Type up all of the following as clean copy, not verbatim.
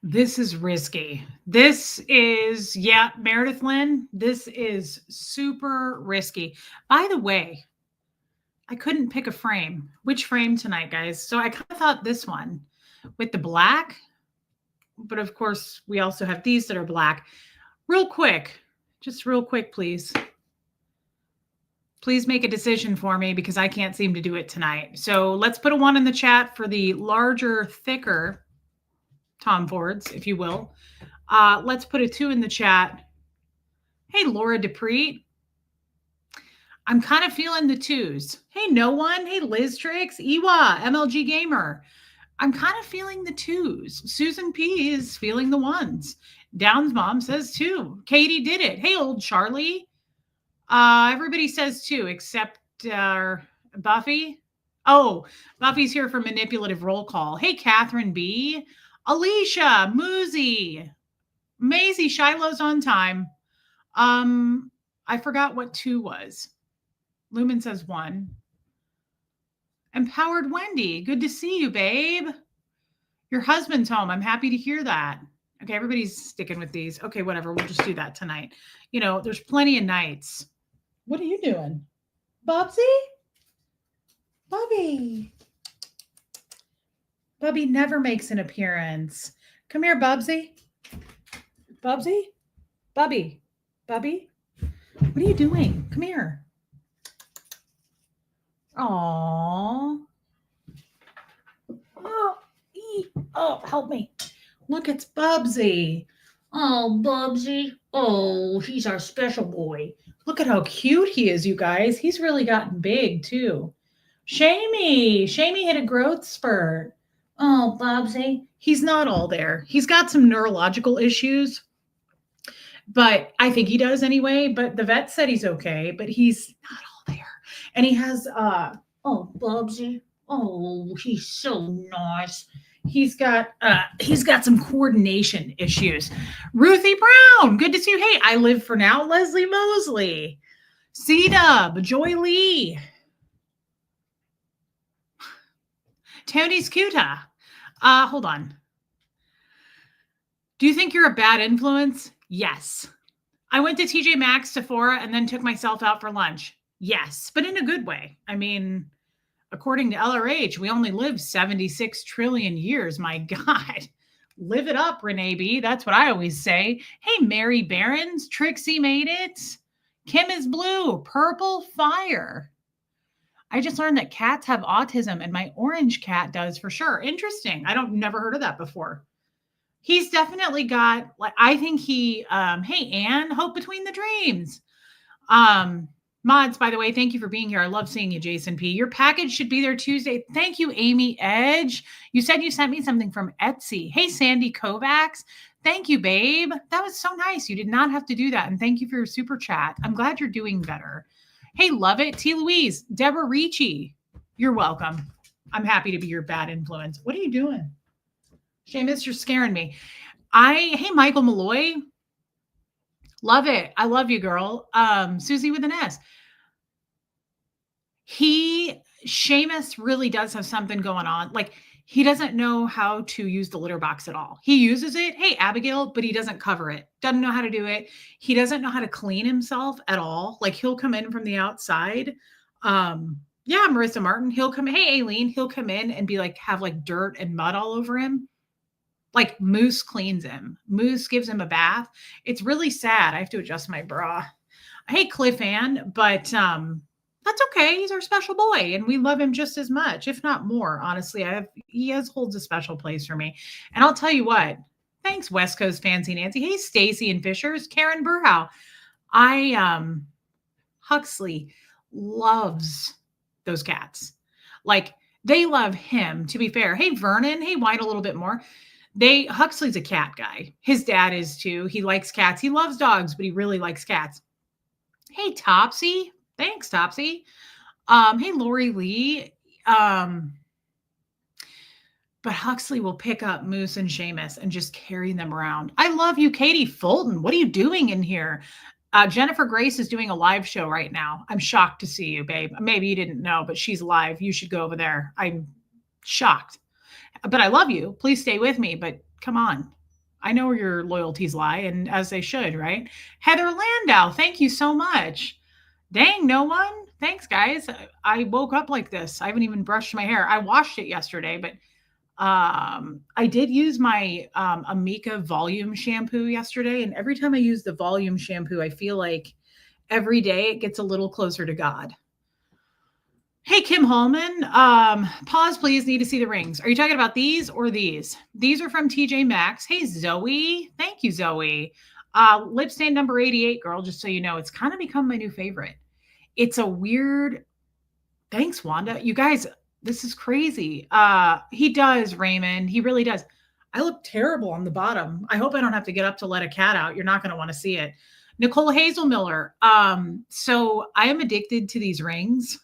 This is risky. This is, yeah, Meredith Lynn, this is super risky. By the way, I couldn't pick a frame. Which frame tonight, guys? So I kind of thought this one with the black, but of course, we also have these that are black. Real quick, just real quick, please. Please make a decision for me because I can't seem to do it tonight. So let's put a 1 in the chat for the larger, thicker Tom Fords, if you will. Let's put a 2 in the chat. Hey, Laura Dupree. I'm kind of feeling the 2s. Hey, no one. Hey, Liz Tricks, Iwa, MLG Gamer. I'm kind of feeling the 2s. Susan P is feeling the 1s. Down's mom says 2. Katie did it. Hey, old Charlie. Everybody says 2 except Buffy. Oh, Buffy's here for manipulative roll call. Hey, Catherine B. Alicia, Moozy, Maisie, Shiloh's on time. I forgot what 2 was. Lumen says 1. Empowered Wendy, good to see you, babe. Your husband's home. I'm happy to hear that. Okay, everybody's sticking with these. Okay, whatever. We'll just do that tonight. You know, there's plenty of nights. What are you doing? Bubsy? Bubby. Bubby never makes an appearance. Come here, Bubsy. Bubsy? Bubby. Bubby? What are you doing? Come here. Aww. Oh, help me. Look, it's Bubsy. Oh, Bubsy. Oh, he's our special boy. Look at how cute he is, you guys. He's really gotten big, too. Shamey hit a growth spurt. Oh, Bubsy. He's not all there. He's got some neurological issues, but I think he does anyway. But the vet said he's okay, but he's not all there. And he has, oh, Bubsy. Oh, he's so nice. He's got some coordination issues. Ruthie Brown, good to see you. Hey, I live for now. Leslie Mosley, C-Dub, Joy Lee, Tony Scuta. Hold on. Do you think you're a bad influence? Yes. I went to TJ Maxx, Sephora, and then took myself out for lunch. Yes, but in a good way. I mean, according to LRH, we only live 76 trillion years. My God. Live it up, Renee B. That's what I always say. Hey, Mary Barons. Trixie made it. Kim is blue. Purple fire. I just learned that cats have autism, and my orange cat does for sure. Interesting. Never heard of that before. He's definitely got, like, I think he, hey, Anne, hope between the dreams. Mods, by the way, thank you for being here. I love seeing you, Jason P. Your package should be there Tuesday. Thank you, Amy Edge. You said you sent me something from Etsy. Hey, Sandy Kovacs. Thank you, babe. That was so nice. You did not have to do that. And thank you for your super chat. I'm glad you're doing better. Hey, love it. T. Louise, Deborah Ricci. You're welcome. I'm happy to be your bad influence. What are you doing? Seamus, you're scaring me. Hey, Michael Malloy. Love it. I love you, girl. Susie with an S. Seamus really does have something going on. Like, he doesn't know how to use the litter box at all. He uses it. Hey, Abigail, but he doesn't cover it. Doesn't know how to do it. He doesn't know how to clean himself at all. Like, he'll come in from the outside. Yeah, Marissa Martin, he'll come. Hey, Aileen, he'll come in and be like, have like dirt and mud all over him. Like, Moose cleans him. Moose gives him a bath. It's really sad. I have to adjust my bra. Hey, Cliff Ann, but that's okay. He's our special boy, and we love him just as much, if not more. Honestly, he holds a special place for me. And I'll tell you what. Thanks, West Coast Fancy Nancy. Hey, Stacy and Fishers, Karen Burhow. Huxley loves those cats. Like, they love him, to be fair. Hey, Vernon. Hey, White a little bit more. Huxley's a cat guy. His dad is too. He likes cats. He loves dogs, but he really likes cats. Hey, Topsy. Thanks, Topsy. Hey, Lori Lee. But Huxley will pick up Moose and Seamus and just carry them around. I love you, Katie Fulton. What are you doing in here? Jennifer Grace is doing a live show right now. I'm shocked to see you, babe. Maybe you didn't know, but she's live. You should go over there. I'm shocked. But I love you. Please stay with me, but come on. I know where your loyalties lie, and as they should, right? Heather Landau, thank you so much. Dang, no one? Thanks, guys. I woke up like this. I haven't even brushed my hair. I washed it yesterday, but I did use my Amika volume shampoo yesterday, and every time I use the volume shampoo, I feel like every day it gets a little closer to God. Hey, Kim Holman, pause, please. Need to see the rings. Are you talking about these or these? These are from TJ Maxx. Hey, Zoe. Thank you, Zoe. Lip stain number 88, girl, just so you know, it's kind of become my new favorite. It's a weird, thanks, Wanda. You guys, this is crazy. He does, Raymond. He really does. I look terrible on the bottom. I hope I don't have to get up to let a cat out. You're not going to want to see it. Nicole Hazelmiller. So I am addicted to these rings.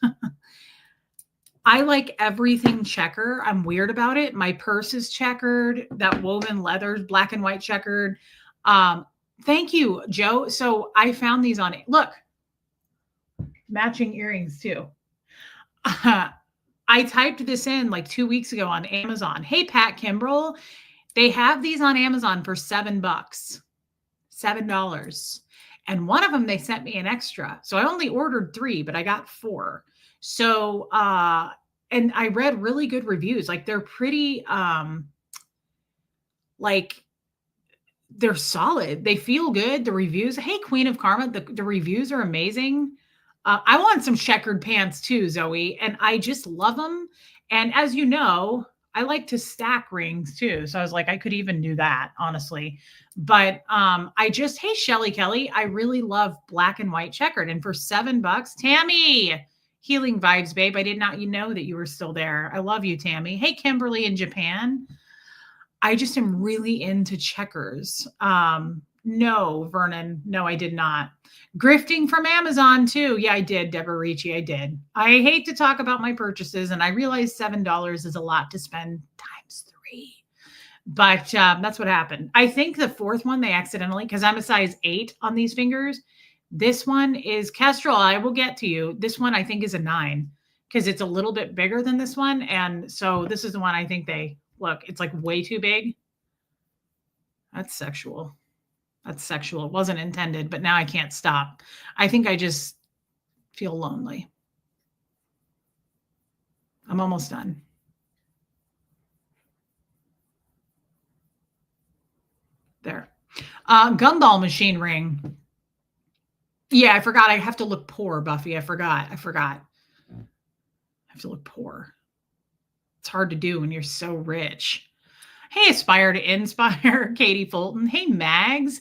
I like everything checker. I'm weird about it. My purse is checkered. That woven leather, black and white checkered. Thank you, Joe. So I found these on it. Look, matching earrings too. I typed this in like 2 weeks ago on Amazon. Hey, Pat Kimbrell, they have these on Amazon for $7, $7. And one of them, they sent me an extra. So I only ordered 3, but I got 4. So, and I read really good reviews. Like they're pretty, like they're solid. They feel good. The reviews, hey, Queen of Karma, the reviews are amazing. I want some checkered pants too, Zoe, and I just love them. And as you know, I like to stack rings too. So I was like, I could even do that, honestly. But hey, Shelly Kelly, I really love black and white checkered. And for $7, Tammy, healing vibes, babe. I did not know that you were still there. I love you, Tammy. Hey, Kimberly in Japan. I just am really into checkers. No, Vernon. No, I did not. Grifting from Amazon too. Yeah, I did, Deborah Ricci. I did. I hate to talk about my purchases, and I realize $7 is a lot to spend times 3. But that's what happened. I think the 4th one they accidentally, because I'm a size 8 on these fingers. This one is Kestrel. I will get to you. This one I think is a 9 because it's a little bit bigger than this one. And so this is the one I think they look, it's like way too big. That's sexual. That's sexual. It wasn't intended, but now I can't stop. I think I just feel lonely. I'm almost done. There. Gumball machine ring. Yeah, I forgot. I have to look poor, Buffy. I forgot. I have to look poor. It's hard to do when you're so rich. Hey, Aspire to Inspire, Katie Fulton. Hey, Mags.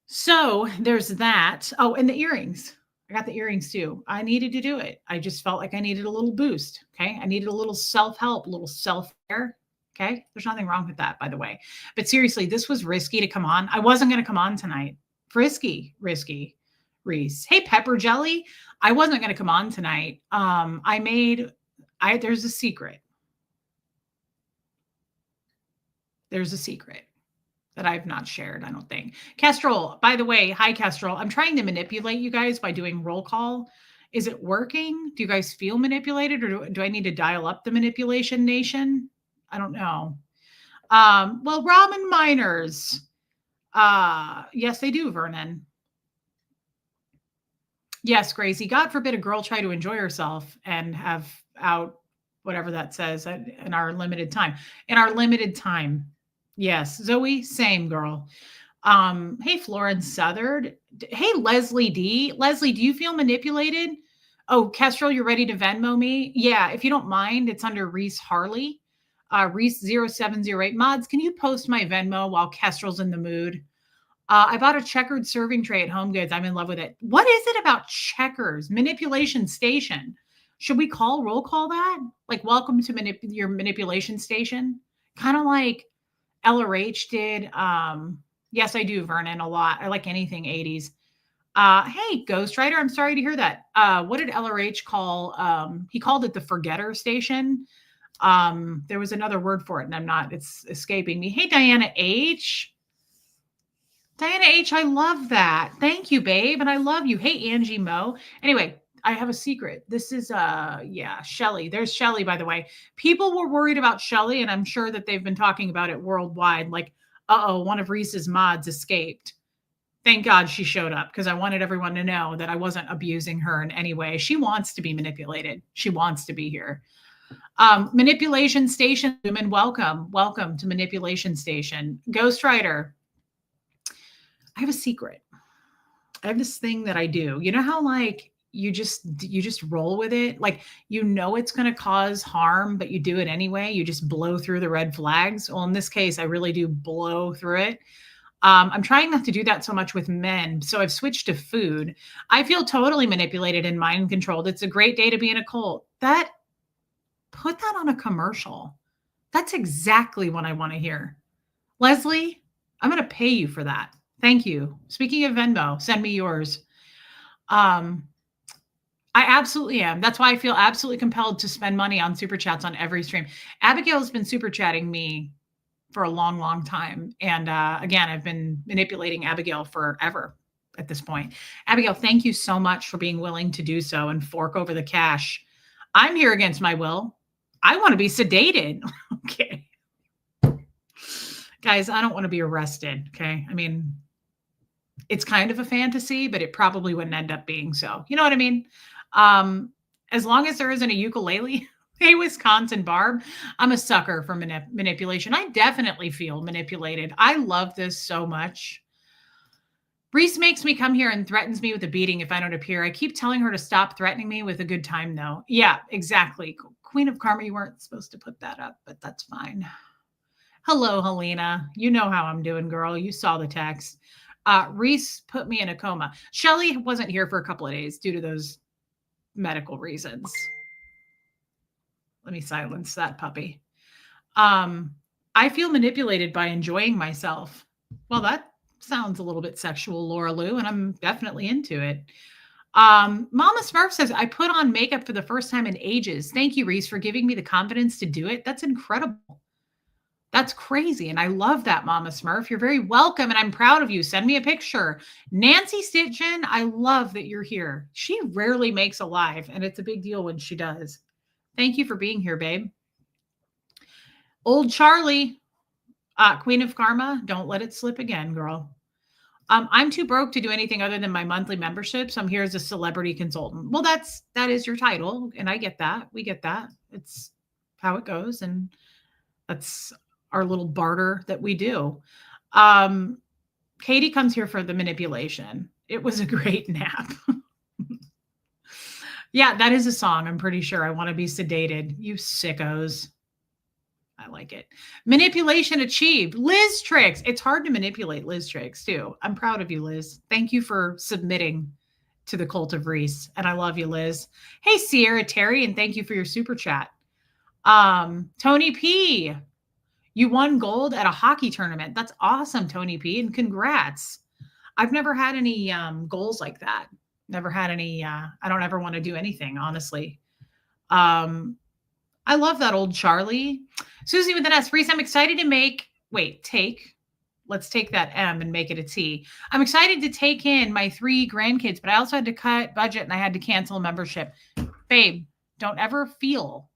So there's that. Oh, and the earrings. I got the earrings too. I needed to do it. I just felt like I needed a little boost. Okay. I needed a little self-help, a little self-care. Okay. There's nothing wrong with that, by the way. But seriously, this was risky to come on. I wasn't going to come on tonight. Risky, Reese. Hey, Pepper Jelly. I wasn't going to come on tonight. There's a secret. There's a secret that I've not shared, I don't think. Kestrel, by the way, hi, Kestrel. I'm trying to manipulate you guys by doing roll call. Is it working? Do you guys feel manipulated, or do I need to dial up the manipulation nation? I don't know. Well, ramen miners. Yes, they do, Vernon. Yes, Gracie. God forbid a girl try to enjoy herself and have out whatever that says in our limited time. In our limited time. Yes, Zoe, same girl. Hey, Florence Southard. Hey, Leslie D. Leslie, do you feel manipulated? Oh, Kestrel, you're ready to Venmo me? Yeah, if you don't mind, it's under Reese Harley. Reese 0708. Mods, can you post my Venmo while Kestrel's in the mood? I bought a checkered serving tray at Home Goods. I'm in love with it. What is it about checkers? Manipulation station. Should we roll call that? Like, welcome to your manipulation station? Kind of like LRH did. Yes, I do, Vernon, a lot. I like anything 80s. Hey, Ghostwriter, I'm sorry to hear that. What did LRH call? He called it the forgetter station. There was another word for it, and it's escaping me. Hey, Diana H. Diana H, I love that. Thank you, babe. And I love you. Hey, Angie Mo. Anyway, I have a secret. This is, Shelly. There's Shelly, by the way. People were worried about Shelly, and I'm sure that they've been talking about it worldwide. Like, Uh-oh, one of Reese's mods escaped. Thank God she showed up because I wanted everyone to know that I wasn't abusing her in any way. She wants to be manipulated. She wants to be here. Manipulation Station, women, welcome. Welcome to Manipulation Station. Ghostwriter, I have a secret. I have this thing that I do. You know how like you just roll with it? Like you know it's going to cause harm, but you do it anyway. You just blow through the red flags. Well, in this case, I really do blow through it. I'm trying not to do that so much with men. So I've switched to food. I feel totally manipulated and mind controlled. It's a great day to be in a cult. Put that on a commercial. That's exactly what I want to hear. Leslie, I'm going to pay you for that. Thank you. Speaking of Venmo, send me yours. I absolutely am. That's why I feel absolutely compelled to spend money on super chats on every stream. Abigail has been super chatting me for a long, long time. And again, I've been manipulating Abigail forever at this point. Abigail, thank you so much for being willing to do so and fork over the cash. I'm here against my will. I want to be sedated. Okay. Guys, I don't want to be arrested. Okay. I mean, it's kind of a fantasy, but it probably wouldn't end up being so. You know what I mean? As long as there isn't a ukulele. Hey, Wisconsin Barb, I'm a sucker for manipulation. I definitely feel manipulated. I love this so much. Reese makes me come here and threatens me with a beating if I don't appear. I keep telling her to stop threatening me with a good time, though. Yeah, exactly. Queen of Karma, you weren't supposed to put that up, but that's fine. Hello, Helena. You know how I'm doing, girl. You saw the text. Reese put me in a coma. Shelly wasn't here for a couple of days due to those medical reasons. Let me silence that puppy. I feel manipulated by enjoying myself. Well, that sounds a little bit sexual, Laura Lou, and I'm definitely into it. Mama Smurf says, I put on makeup for the first time in ages. Thank you, Reese, for giving me the confidence to do it. That's incredible. That's crazy. And I love that, Mama Smurf. You're very welcome. And I'm proud of you. Send me a picture. Nancy Stitchin, I love that you're here. She rarely makes a live, and it's a big deal when she does. Thank you for being here, babe. Old Charlie, Queen of Karma, don't let it slip again, girl. I'm too broke to do anything other than my monthly membership. So I'm here as a celebrity consultant. Well, that is your title. And I get that. We get that. It's how it goes. And that's our little barter that we do. Katie comes here for the manipulation. It was a great nap. Yeah, that is a song. I'm pretty sure. I want to be sedated. You sickos. I like it. Manipulation achieved. Liz Tricks. It's hard to manipulate Liz Tricks too. I'm proud of you, Liz. Thank you for submitting to the cult of Reese. And I love you, Liz. Hey, Sierra Terry, and thank you for your super chat. Tony P, you won gold at a hockey tournament. That's awesome, Tony P, and congrats. I've never had any goals like that. Never had any, I don't ever want to do anything, honestly. I love that, old Charlie. Susie with an S. Reese, I'm excited to let's take that M and make it a T. I'm excited to take in my 3 grandkids, but I also had to cut budget and I had to cancel membership. Babe, don't ever feel.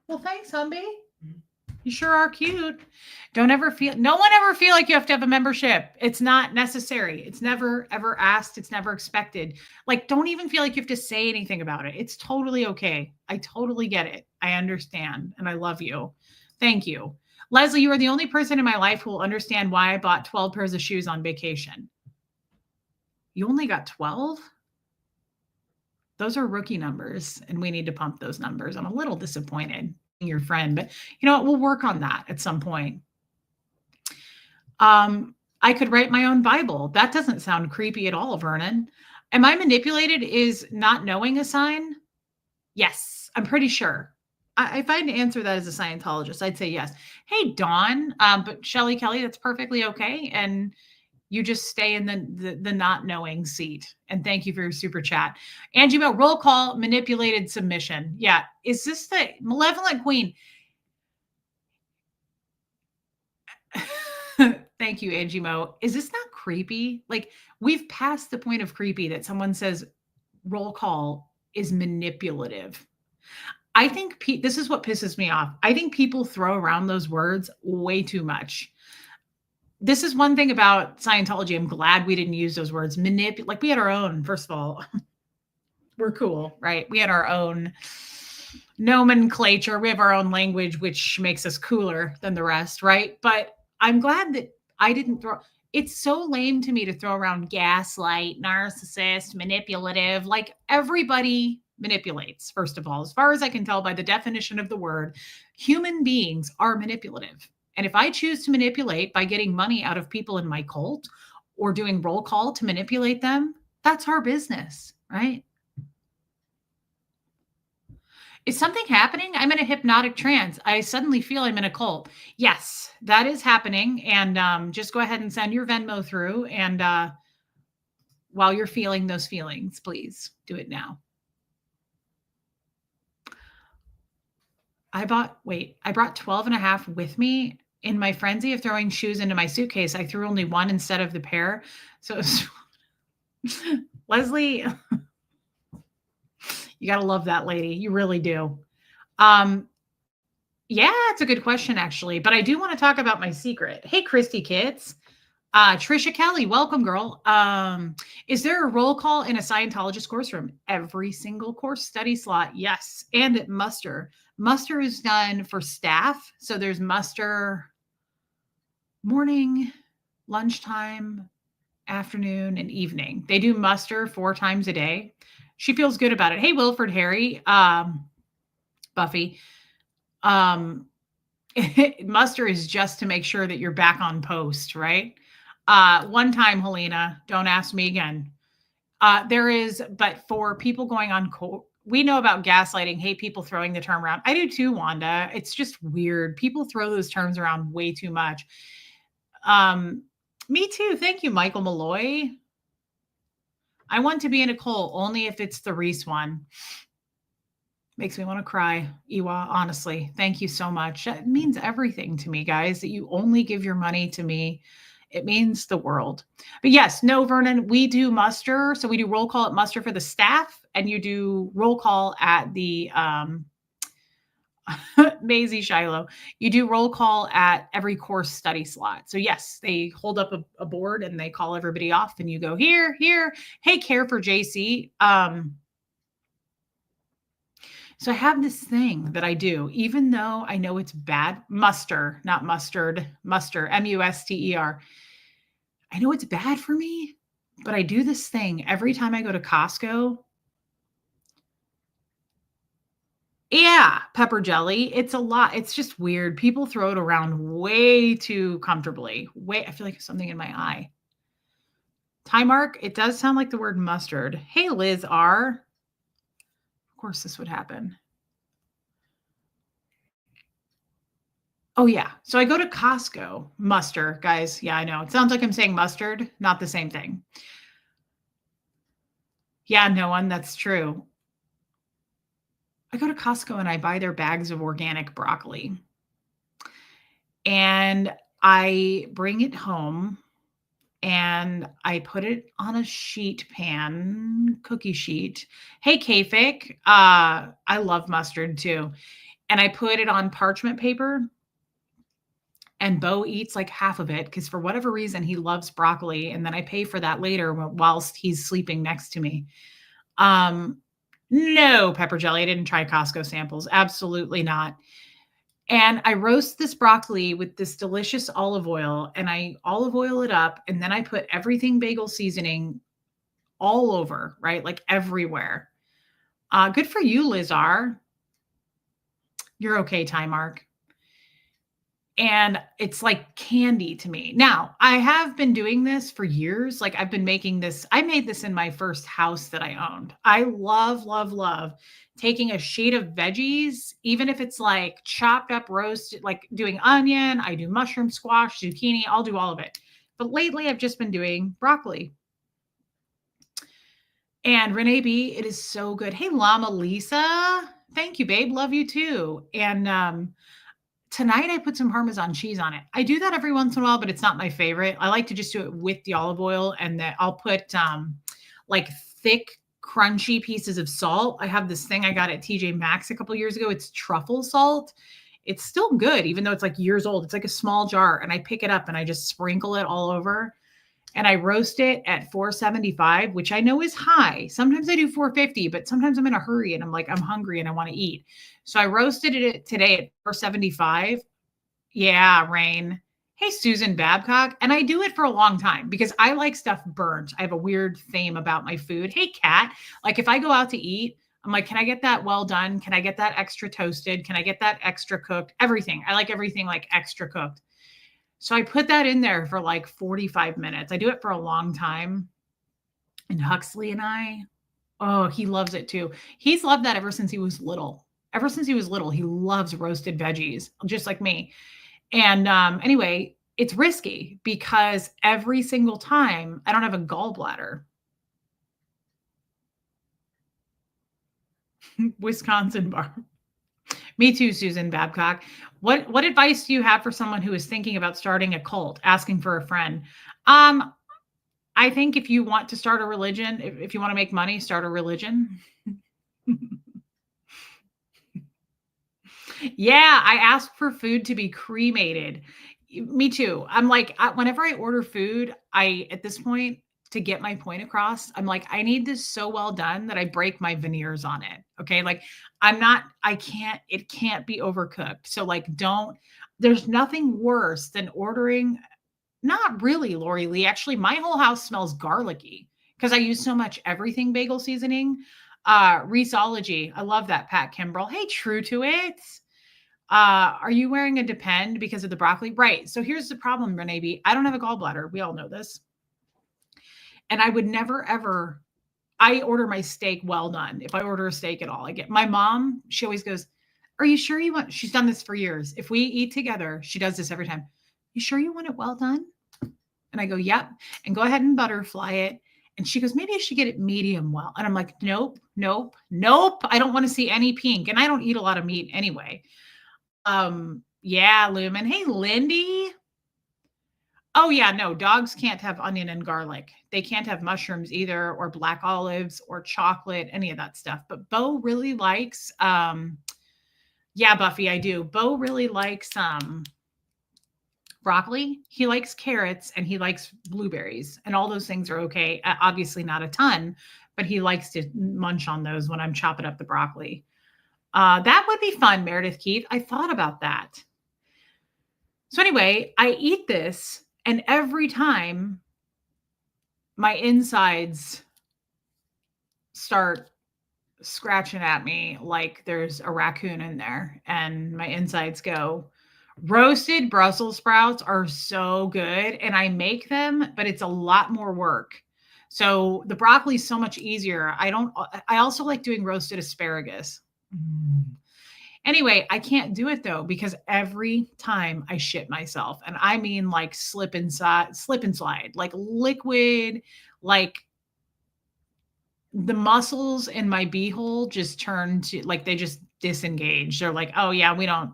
Well, thanks, Humby. You sure are cute. No one ever feel like you have to have a membership. It's not necessary. It's never, ever asked. It's never expected. Like, don't even feel like you have to say anything about it. It's totally okay. I totally get it. I understand. And I love you. Thank you. Leslie, you are the only person in my life who will understand why I bought 12 pairs of shoes on vacation. You only got 12? Those are rookie numbers, and we need to pump those numbers. I'm a little disappointed. Your friend, but you know what? We'll work on that at some point. I could write my own Bible. That doesn't sound creepy at all, Vernon. Am I manipulated is not knowing a sign? Yes, I'm pretty sure. If I had to answer that as a Scientologist, I'd say yes. Hey, Dawn, but Shelly Kelly, that's perfectly okay. And you just stay in the not knowing seat. And thank you for your super chat. Angie Mo, roll call, manipulated submission. Yeah. Is this the malevolent queen? Thank you, Angie Mo. Is this not creepy? Like, we've passed the point of creepy that someone says roll call is manipulative. I think this is what pisses me off. I think people throw around those words way too much. This is one thing about Scientology. I'm glad we didn't use those words. Like we had our own, first of all, we're cool, right? We had our own nomenclature. We have our own language, which makes us cooler than the rest, right? But I'm glad that I didn't throw. It's so lame to me to throw around gaslight, narcissist, manipulative. Like everybody manipulates, first of all. As far as I can tell by the definition of the word, human beings are manipulative. And if I choose to manipulate by getting money out of people in my cult or doing roll call to manipulate them, that's our business, right? Is something happening? I'm in a hypnotic trance. I suddenly feel I'm in a cult. Yes, that is happening. And just go ahead and send your Venmo through. And while you're feeling those feelings, please do it now. I brought 12 and a half with me. In my frenzy of throwing shoes into my suitcase, I threw only one instead of the pair. So Leslie, you got to love that lady. You really do. Yeah, it's a good question, actually. But I do want to talk about my secret. Hey, Christy Kids. Trisha Kelly, welcome, girl. Is there a roll call in a Scientologist course room? Every single course study slot, yes. And at muster. Muster is done for staff. So there's muster morning, lunchtime, afternoon, and evening. They do muster 4 times a day. She feels good about it. Hey, Wilford, Harry, Buffy. Muster is just to make sure that you're back on post, right? One time, Helena, don't ask me again. But for people going on we know about gaslighting, hate people throwing the term around. I do too, Wanda. It's just weird. People throw those terms around way too much. Me too. Thank you, Michael Malloy. I want to be in a cult only if it's the Reese one. Makes me want to cry, Iwa, honestly. Thank you so much. It means everything to me, guys, that you only give your money to me. It means the world. But yes, no, Vernon, we do muster. So we do roll call at muster for the staff, and you do roll call at the Maisie Shiloh. You do roll call at every course study slot. So yes, they hold up a board and they call everybody off, and you go here. Hey, care for JC. So I have this thing that I do, even though I know it's bad. Muster, not mustard. Muster, M-U-S-T-E-R. I know it's bad for me, but I do this thing every time I go to Costco. Yeah, pepper jelly. It's a lot. It's just weird. People throw it around way too comfortably. I feel like something in my eye. Time mark. It does sound like the word mustard. Hey, Liz R. Of course this would happen. Oh, yeah. So I go to Costco. Muster, guys. Yeah, I know. It sounds like I'm saying mustard. Not the same thing. Yeah, no one. That's true. I go to Costco and I buy their bags of organic broccoli. And I bring it home and I put it on a sheet pan, cookie sheet. Hey, Kafik. I love mustard too. And I put it on parchment paper. And Bo eats like half of it because for whatever reason, he loves broccoli. And then I pay for that later whilst he's sleeping next to me. No, pepper jelly. I didn't try Costco samples. Absolutely not. And I roast this broccoli with this delicious olive oil, and I olive oil it up. And then I put everything bagel seasoning all over, right? Like everywhere. Good for you, Lizar. You're okay, Time Mark. And it's like candy to me. Now, I have been doing this for years. Like I've been making this. I made this in my first house that I owned. I love, love, love taking a sheet of veggies, even if it's like chopped up roasted, like doing onion. I do mushroom, squash, zucchini. I'll do all of it. But lately I've just been doing broccoli. And Renee B, it is so good. Hey, Llama Lisa. Thank you, babe. Love you too. And tonight I put some Parmesan cheese on it. I do that every once in a while, but it's not my favorite. I like to just do it with the olive oil, and then I'll put like thick crunchy pieces of salt. I have this thing I got at TJ Maxx a couple years ago. It's truffle salt. It's still good, even though it's like years old. It's like a small jar, and I pick it up and I just sprinkle it all over. And I roast it at 475, which I know is high. Sometimes I do 450, but sometimes I'm in a hurry and I'm like, I'm hungry and I want to eat. So I roasted it today at 475. Yeah, Rain. Hey, Susan Babcock. And I do it for a long time because I like stuff burnt. I have a weird theme about my food. Hey, Kat. Like if I go out to eat, I'm like, can I get that well done? Can I get that extra toasted? Can I get that extra cooked? Everything. I like everything like extra cooked. So I put that in there for like 45 minutes. I do it for a long time. And Huxley and I, oh, he loves it too. He's loved that ever since he was little. Ever since he was little, he loves roasted veggies, just like me. And anyway, it's risky because every single time I don't have a gallbladder. Wisconsin bar. Me too, Susan Babcock. What advice do you have for someone who is thinking about starting a cult, asking for a friend? Um, I think if you want to start a religion, if you want to make money, start a religion. Yeah, I ask for food to be cremated. Me too. I'm like, whenever I order food, at this point, to get my point across, I'm like, I need this so well done that I break my veneers on it. Okay. Like, it can't be overcooked. So, like, there's nothing worse than ordering. Not really, Lori Lee. Actually, my whole house smells garlicky because I use so much everything bagel seasoning. Reeseology. I love that, Pat Kimbrell. Hey, true to it. Are you wearing a Depend because of the broccoli? Right. So here's the problem, Renee B. I don't have a gallbladder. We all know this. And I would never, ever, I order my steak well done. If I order a steak at all, I get my mom, she always goes, are you sure you want, she's done this for years. If we eat together, she does this every time. You sure you want it well done? And I go, yep. And go ahead and butterfly it. And she goes, maybe I should get it medium well. And I'm like, nope, nope, nope. I don't want to see any pink. And I don't eat a lot of meat anyway. Yeah, Lumen. Hey, Lindy. Oh, yeah, no, dogs can't have onion and garlic. They can't have mushrooms either, or black olives or chocolate, any of that stuff. But Bo really likes, yeah, Buffy, I do. Bo really likes broccoli. He likes carrots and he likes blueberries, and all those things are okay. Obviously, not a ton, but he likes to munch on those when I'm chopping up the broccoli. That would be fun, Meredith Keith. I thought about that. So anyway, I eat this, and every time my insides start scratching at me like there's a raccoon in there, and my insides go. Roasted Brussels sprouts are so good, and I make them, but it's a lot more work. So the broccoli is so much easier. I also like doing roasted asparagus. Anyway, I can't do it though because every time I shit myself, and I mean like slip and slide, like liquid, like the muscles in my beehole just turn to like they just disengage. They're like, oh yeah, we don't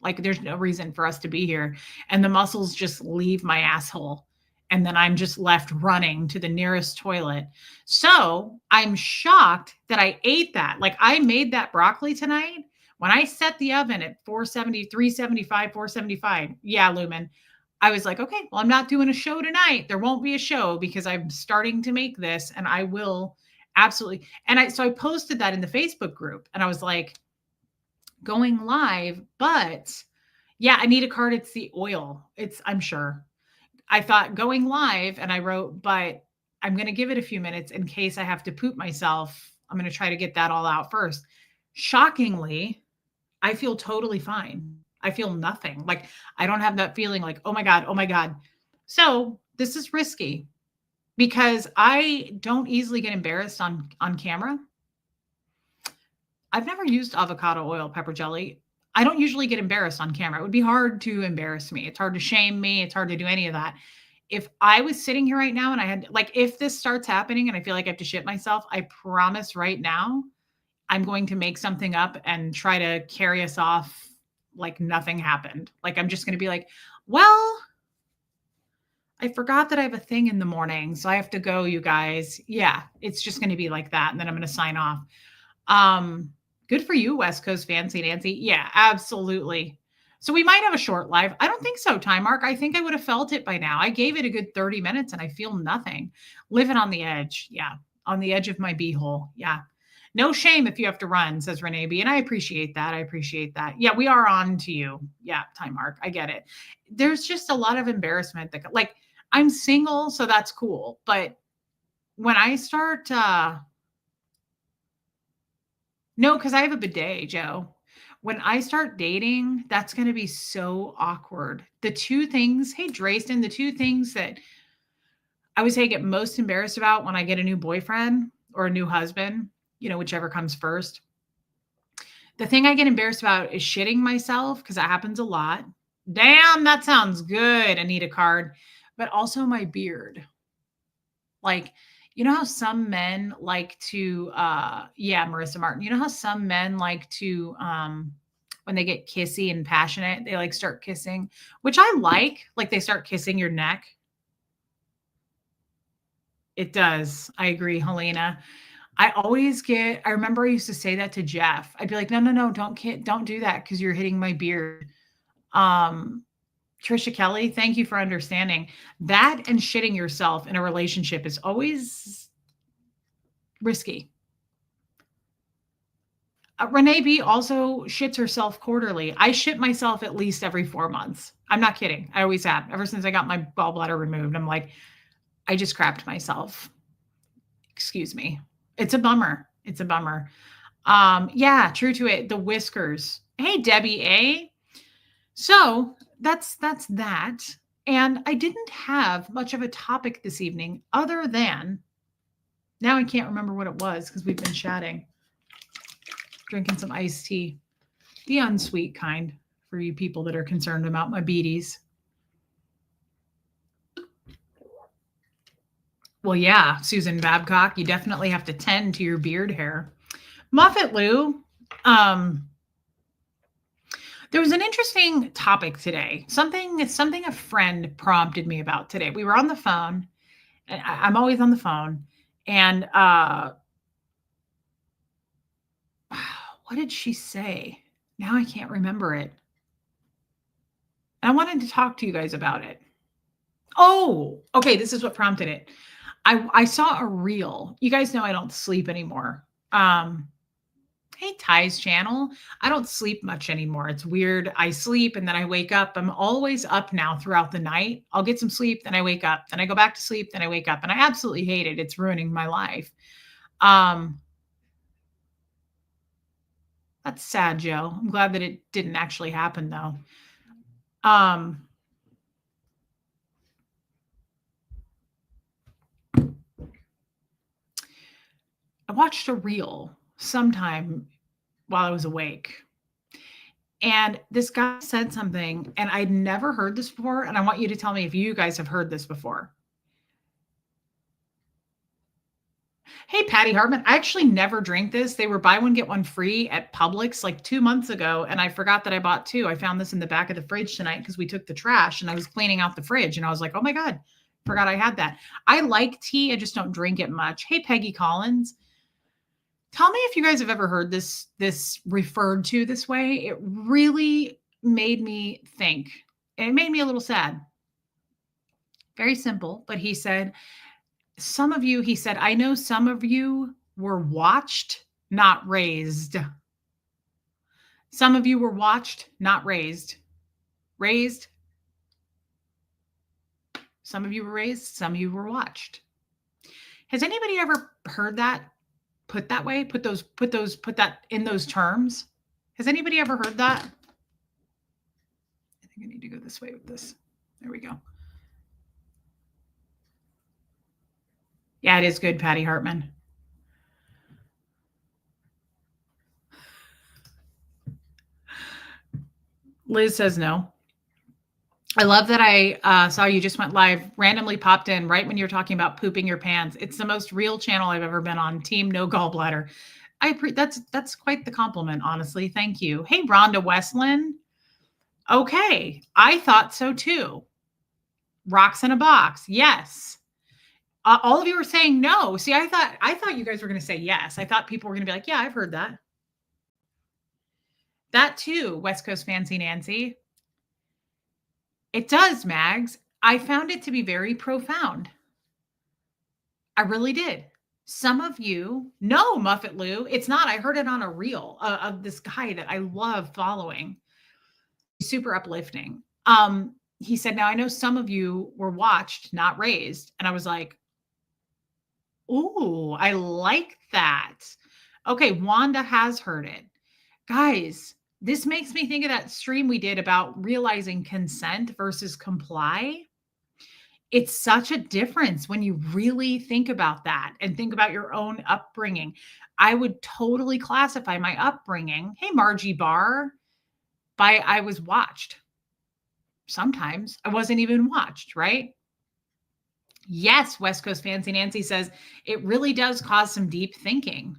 like there's no reason for us to be here. And the muscles just leave my asshole. And then I'm just left running to the nearest toilet. So I'm shocked that I ate that. Like I made that broccoli tonight. When I set the oven at 470, 375, 475, yeah, Lumen, I was like, okay, well, I'm not doing a show tonight. There won't be a show because I'm starting to make this and I will absolutely. And so I posted that in the Facebook group and I was like, going live, but yeah, I need a card. It's the oil. I'm sure. I thought going live and I wrote, but I'm going to give it a few minutes in case I have to poop myself. I'm going to try to get that all out first. Shockingly, I feel totally fine. I feel nothing. Like I don't have that feeling like, oh my God, oh my God. So this is risky because I don't easily get embarrassed on camera. I've never used avocado oil pepper jelly. I don't usually get embarrassed on camera. It would be hard to embarrass me. It's hard to shame me. It's hard to do any of that. If I was sitting here right now and I had like, if this starts happening and I feel like I have to shit myself, I promise right now, I'm going to make something up and try to carry us off like nothing happened. Like, I'm just going to be like, well, I forgot that I have a thing in the morning, so I have to go, you guys. Yeah, it's just going to be like that, and then I'm going to sign off. Um, Good for you, West Coast Fancy Nancy. Yeah, absolutely. So we might have a short live. I don't think so, Time Mark. I think I would have felt it by now. I gave it a good 30 minutes and I feel nothing. Living on the edge. Yeah, on the edge of my beehole. Yeah. No shame if you have to run, says Renee B. And I appreciate that. I appreciate that. Yeah, we are on to you. Yeah, Time Mark. I get it. There's just a lot of embarrassment that, like, I'm single, so that's cool. But when I start, no, because I have a bidet, Joe. When I start dating, that's going to be so awkward. The two things, hey, Drayston, the two things that I would say I get most embarrassed about when I get a new boyfriend or a new husband, whichever comes first. The thing I get embarrassed about is shitting myself because that happens a lot. Damn, that sounds good. I need a card. But also my beard. Like, you know how some men like to yeah, Marissa Martin. You know how some men like to when they get kissy and passionate, they like start kissing, which I like they start kissing your neck. It does. I agree, Helena. I remember I used to say that to Jeff. I'd be like, no, no, no, don't do that because you're hitting my beard. Um, Trisha Kelly, thank you for understanding. That and shitting yourself in a relationship is always risky. Renee B also shits herself quarterly. I shit myself at least every 4 months. I'm not kidding. I always have. Ever since I got my gallbladder removed, I'm like, I just crapped myself. Excuse me. It's a bummer. It's a bummer. Yeah, true to it. The whiskers. Hey, Debbie A. So that's that. And I didn't have much of a topic this evening other than now I can't remember what it was because we've been chatting, drinking some iced tea, the unsweet kind for you people that are concerned about my beaties. Well, yeah, Susan Babcock, you definitely have to tend to your beard hair. Muffet Lou, there was an interesting topic today. Something a friend prompted me about today. We were on the phone. And I'm always on the phone. And what did she say? Now I can't remember it. I wanted to talk to you guys about it. Oh, okay. This is what prompted it. I saw a reel. You guys know I don't sleep anymore. Hey, Ty's channel. I don't sleep much anymore. It's weird. I sleep and then I wake up. I'm always up now throughout the night. I'll get some sleep, then I wake up, then I go back to sleep, then I wake up. And I absolutely hate it. It's ruining my life. That's sad, Joe. I'm glad that it didn't actually happen though. I watched a reel sometime while I was awake. And this guy said something, and I'd never heard this before. And I want you to tell me if you guys have heard this before. Hey, Patty Hartman, I actually never drink this. They were buy one, get one free at Publix like 2 months ago. And I forgot that I bought two. I found this in the back of the fridge tonight because we took the trash and I was cleaning out the fridge. And I was like, oh my God, forgot I had that. I like tea. I just don't drink it much. Hey, Peggy Collins. Tell me if you guys have ever heard this referred to this way. It really made me think. And it made me a little sad. Very simple, but he said, I know some of you were watched, not raised. Some of you were watched, not raised. Raised. Some of you were raised, some of you were watched. Has anybody ever heard that put that way? Put that in those terms? Has anybody ever heard that? I think I need to go this way with this. There we go. Yeah, it is good, Patty Hartman. Liz says no. I love that I saw you just went live, randomly popped in right when you're talking about pooping your pants. It's the most real channel I've ever been on. Team No Gallbladder. That's quite the compliment, honestly. Thank you. Hey, Rhonda Westland. Okay, I thought so too. Rocks in a box. Yes. All of you were saying no. See, I thought you guys were going to say yes. I thought people were going to be like, yeah, I've heard that. That too, West Coast Fancy Nancy. It does, Mags. I found it to be very profound. I really did. Some of you, no, Muffet Lou, it's not. I heard it on a reel of this guy that I love following. Super uplifting. He said, now I know some of you were watched, not raised. And I was like, ooh, I like that. Okay, Wanda has heard it. Guys, this makes me think of that stream we did about realizing consent versus comply. It's such a difference when you really think about that and think about your own upbringing. I would totally classify my upbringing, hey, Margie Barr, by I was watched. Sometimes I wasn't even watched, right? Yes, West Coast Fancy Nancy says it really does cause some deep thinking.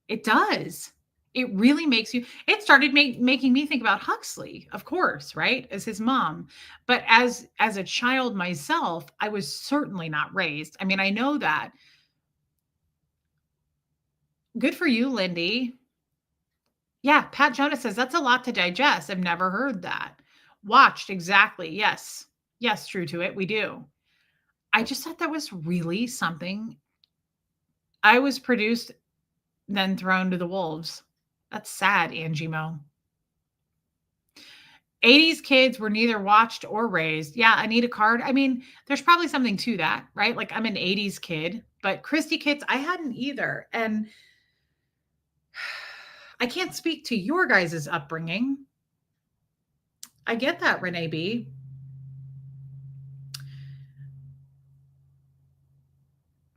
It does. It really makes you, it started making me think about Huxley, of course, right? As his mom. But as a child myself, I was certainly not raised. I mean, I know that. Good for you, Lindy. Yeah, Pat Jonas says that's a lot to digest. I've never heard that. Watched, exactly. Yes. Yes, true to it. We do. I just thought that was really something. I was produced, then thrown to the wolves. That's sad, Angie Mo. 80s kids were neither watched or raised. Yeah, I need a card. I mean, there's probably something to that, right? Like I'm an 80s kid, but Christy kids, I hadn't either. And I can't speak to your guys' upbringing. I get that, Renee B.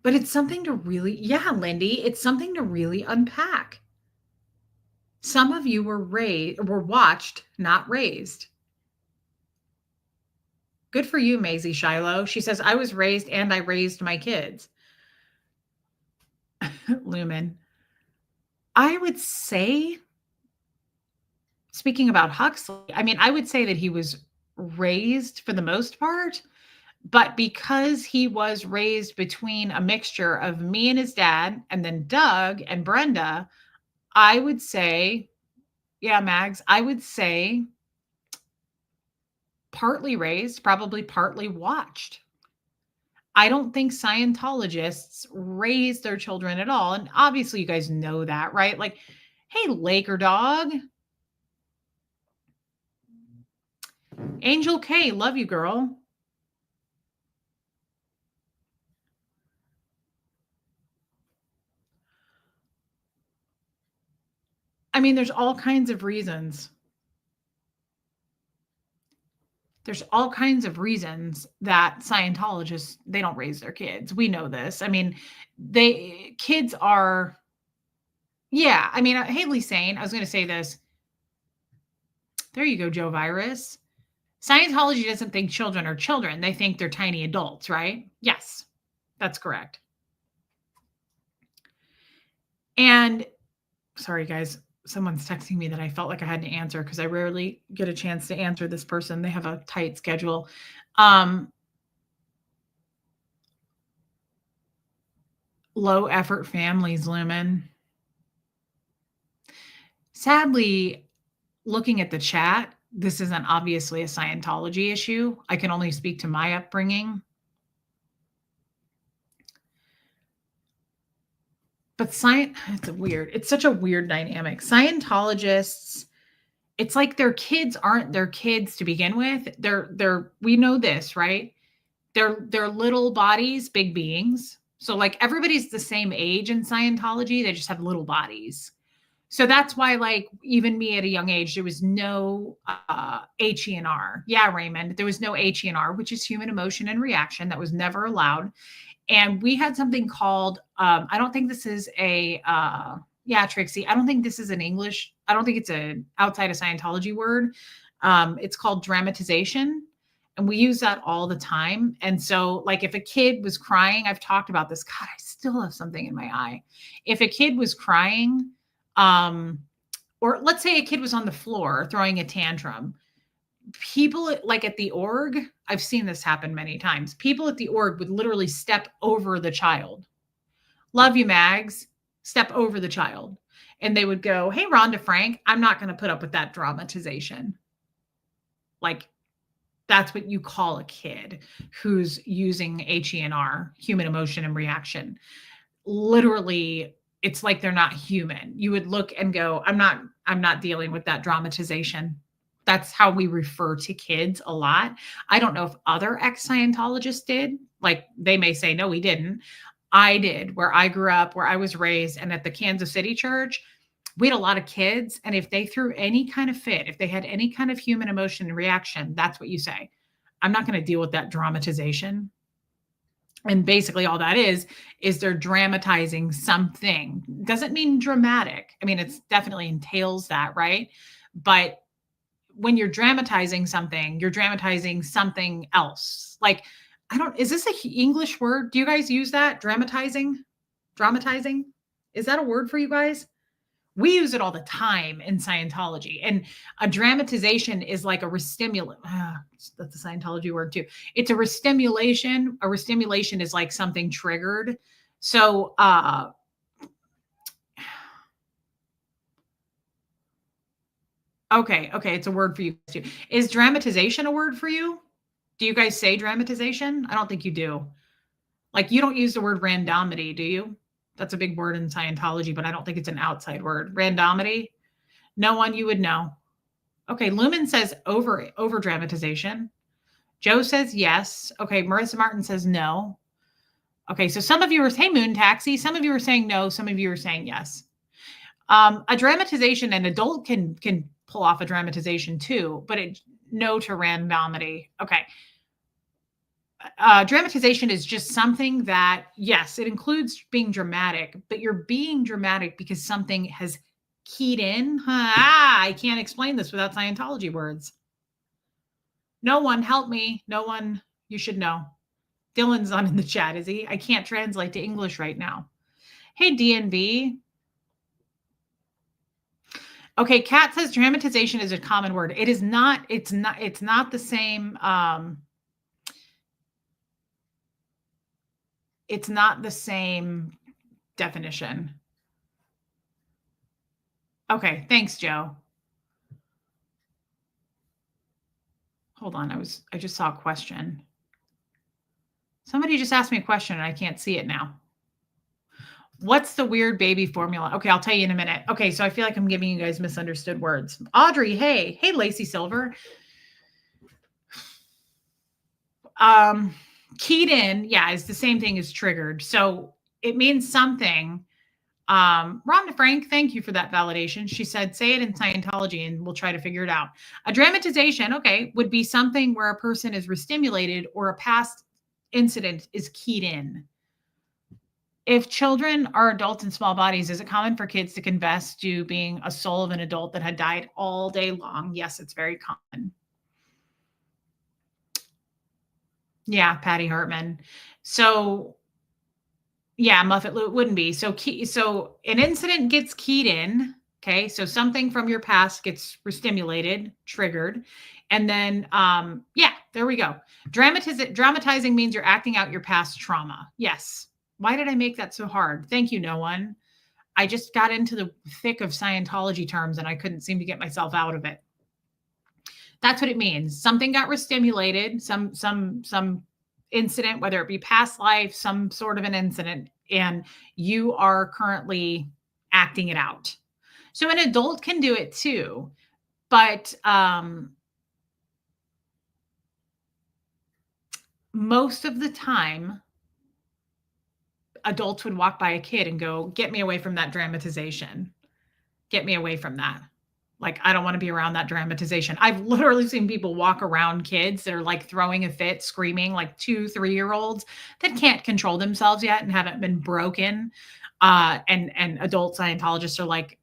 But it's something to really, yeah, Lindy, it's something to really unpack. Some of you were watched, not raised. Good for you, Maisie Shiloh. She says, I was raised and I raised my kids. Lumen. I would say, speaking about Huxley, I mean, I would say that he was raised for the most part, but because he was raised between a mixture of me and his dad and then Doug and Brenda, I would say, yeah, Mags, I would say partly raised, probably partly watched. I don't think Scientologists raise their children at all. And obviously, you guys know that, right? Like, hey, Laker dog. Angel K, love you, girl. I mean, there's all kinds of reasons. There's all kinds of reasons that Scientologists, they don't raise their kids. We know this. I mean, kids are, yeah. I mean, Haley Sane, I was going to say this. There you go, Joe Virus. Scientology doesn't think children are children. They think they're tiny adults, right? Yes, that's correct. And sorry, guys, someone's texting me that I felt like I had to answer because I rarely get a chance to answer this person. They have a tight schedule. Low effort families, Lumen. Sadly, looking at the chat, this isn't obviously a Scientology issue. I can only speak to my upbringing. But it's such a weird dynamic. Scientologists, it's like their kids aren't their kids to begin with. We know this, right? They're little bodies, big beings. So like everybody's the same age in Scientology, they just have little bodies. So that's why, like, even me at a young age, there was no HENR. Yeah, Raymond, there was no HENR, which is human emotion and reaction. That was never allowed. And we had something called, I don't think this is yeah, Trixie, I don't think this is an English, I don't think it's an outside of Scientology word. It's called dramatization. And we use that all the time. And so, like, if a kid was crying, I've talked about this. God, I still have something in my eye. If a kid was crying, or let's say a kid was on the floor throwing a tantrum, people like at the org, I've seen this happen many times. People at the org would literally step over the child. Love you, Mags. Step over the child. And they would go, hey, Rhonda Frank, I'm not going to put up with that dramatization. Like, that's what you call a kid who's using HENR, human emotion and reaction. Literally, it's like they're not human. You would look and go, I'm not dealing with that dramatization. That's how we refer to kids a lot. I don't know if other ex-Scientologists did. Like, they may say, no, we didn't. I did, where I grew up, where I was raised, and at the Kansas City church, we had a lot of kids. And if they threw any kind of fit, if they had any kind of human emotion and reaction, that's what you say. I'm not going to deal with that dramatization. And basically all that is they're dramatizing something. Doesn't mean dramatic. I mean, it's definitely entails that, right? But when you're dramatizing something, you're dramatizing something else. Like, is this a English word? Do you guys use that? Dramatizing? Dramatizing? Is that a word for you guys? We use it all the time in Scientology. And a dramatization is like a restimulant. That's a Scientology word too. It's a restimulation. A restimulation is like something triggered. So, okay. It's a word for you too. Is dramatization a word for you? Do you guys say dramatization? I don't think you do. Like, you don't use the word randomity, do you? That's a big word in Scientology, but I don't think it's an outside word. Randomity? No one you would know. Okay, Lumen says over dramatization. Joe says yes. Okay, Marissa Martin says no. Okay, so some of you are saying Moon Taxi, some of you are saying no, some of you are saying yes. A dramatization, an adult can pull off a dramatization too, but no to randomity. Okay. Dramatization is just something that, yes, it includes being dramatic, but you're being dramatic because something has keyed in. I can't explain this without Scientology words. No one help me. No one, you should know. Dylan's on in the chat, is he? I can't translate to English right now. Hey, DNB. Okay, Kat says dramatization is a common word. It is not, it's not the same. It's not the same definition. Okay, thanks, Joe. Hold on, I just saw a question. Somebody just asked me a question and I can't see it now. What's the weird baby formula? Okay, I'll tell you in a minute. Okay, so I feel like I'm giving you guys misunderstood words. Audrey, hey, Lacey Silver. Keyed in, yeah, is the same thing as triggered. So it means something. Rhonda Frank, thank you for that validation. She said, say it in Scientology and we'll try to figure it out. A dramatization, okay, would be something where a person is restimulated or a past incident is keyed in. If children are adults in small bodies, is it common for kids to confess to being a soul of an adult that had died all day long? Yes, it's very common. Yeah, Patty Hartman. So, yeah, Muffet Lou, it wouldn't be. So an incident gets keyed in. Okay, so something from your past gets restimulated, triggered, and then yeah, there we go. Dramatizing means you're acting out your past trauma. Yes. Why did I make that so hard? Thank you, no one. I just got into the thick of Scientology terms and I couldn't seem to get myself out of it. That's what it means. Something got restimulated, some incident, whether it be past life, some sort of an incident, and you are currently acting it out. So an adult can do it too, but most of the time, adults would walk by a kid and go, get me away from that dramatization. Get me away from that. Like, I don't want to be around that dramatization. I've literally seen people walk around kids that are like throwing a fit, screaming, like 2-3-year-olds that can't control themselves yet and haven't been broken. And adult Scientologists are like,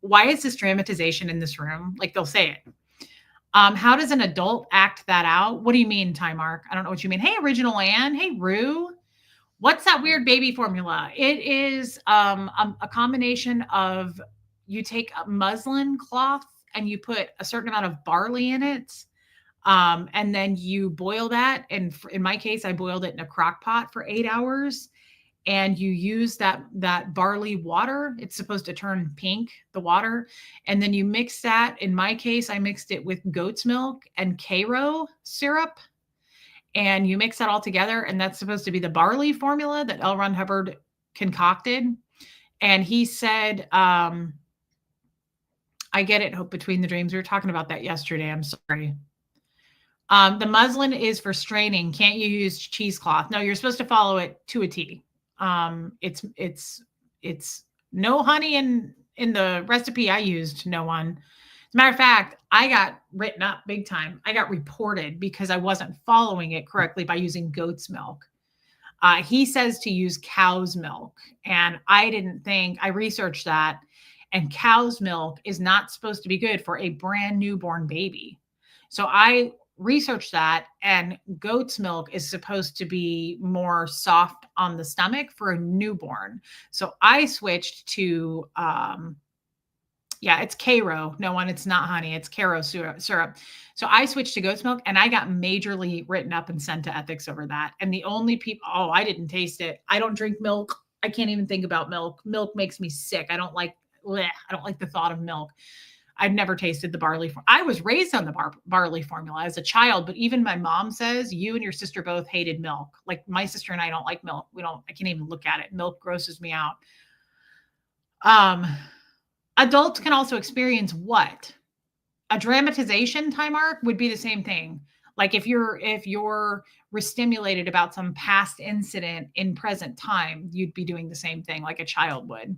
why is this dramatization in this room? Like, they'll say it. How does an adult act that out? What do you mean, Ty Mark? I don't know what you mean. Hey, Original Ann. Hey, Rue. What's that weird baby formula? It is a combination of, you take a muslin cloth and you put a certain amount of barley in it. And then you boil that. And in my case, I boiled it in a crock pot for 8 hours. And you use that barley water. It's supposed to turn pink, the water. And then you mix that. In my case, I mixed it with goat's milk and Karo syrup. And you mix that all together. And that's supposed to be the barley formula that L. Ron Hubbard concocted. And he said, I get it, Hope Between the Dreams. We were talking about that yesterday. I'm sorry. The muslin is for straining. Can't you use cheesecloth? No, you're supposed to follow it to a T. It's no honey in the recipe I used. No one. As a matter of fact, I got written up big time. I got reported because I wasn't following it correctly by using goat's milk. He says to use cow's milk, and I didn't think. I researched that, and cow's milk is not supposed to be good for a brand newborn baby. So I researched that, and goat's milk is supposed to be more soft on the stomach for a newborn. So I switched to it's Karo. No one, it's not honey, it's Karo syrup. So I switched to goat's milk, and I got majorly written up and sent to ethics over that. And the only people, I didn't taste it. I don't drink milk. I can't even think about milk. Milk makes me sick. I don't like the thought of milk. I've never tasted the barley. I was raised on the barley formula as a child, but even my mom says you and your sister both hated milk. Like my sister and I don't like milk. I can't even look at it. Milk grosses me out. Adults can also experience what? A dramatization time arc would be the same thing. Like if you're restimulated about some past incident in present time, you'd be doing the same thing like a child would.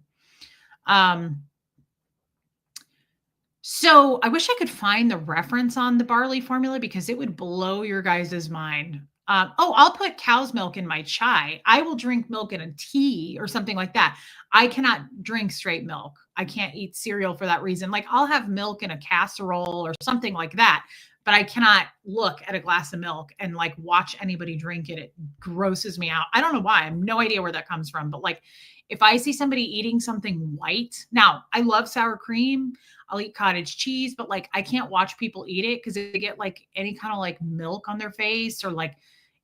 So I wish I could find the reference on the barley formula because it would blow your guys' mind. I'll put cow's milk in my chai. I will drink milk in a tea or something like that. I cannot drink straight milk. I can't eat cereal for that reason. Like I'll have milk in a casserole or something like that, but I cannot look at a glass of milk and like watch anybody drink it. It grosses me out. I don't know why. I have no idea where that comes from, but like if I see somebody eating something white, now I love sour cream. I'll eat cottage cheese, but like I can't watch people eat it because they get like any kind of like milk on their face, or like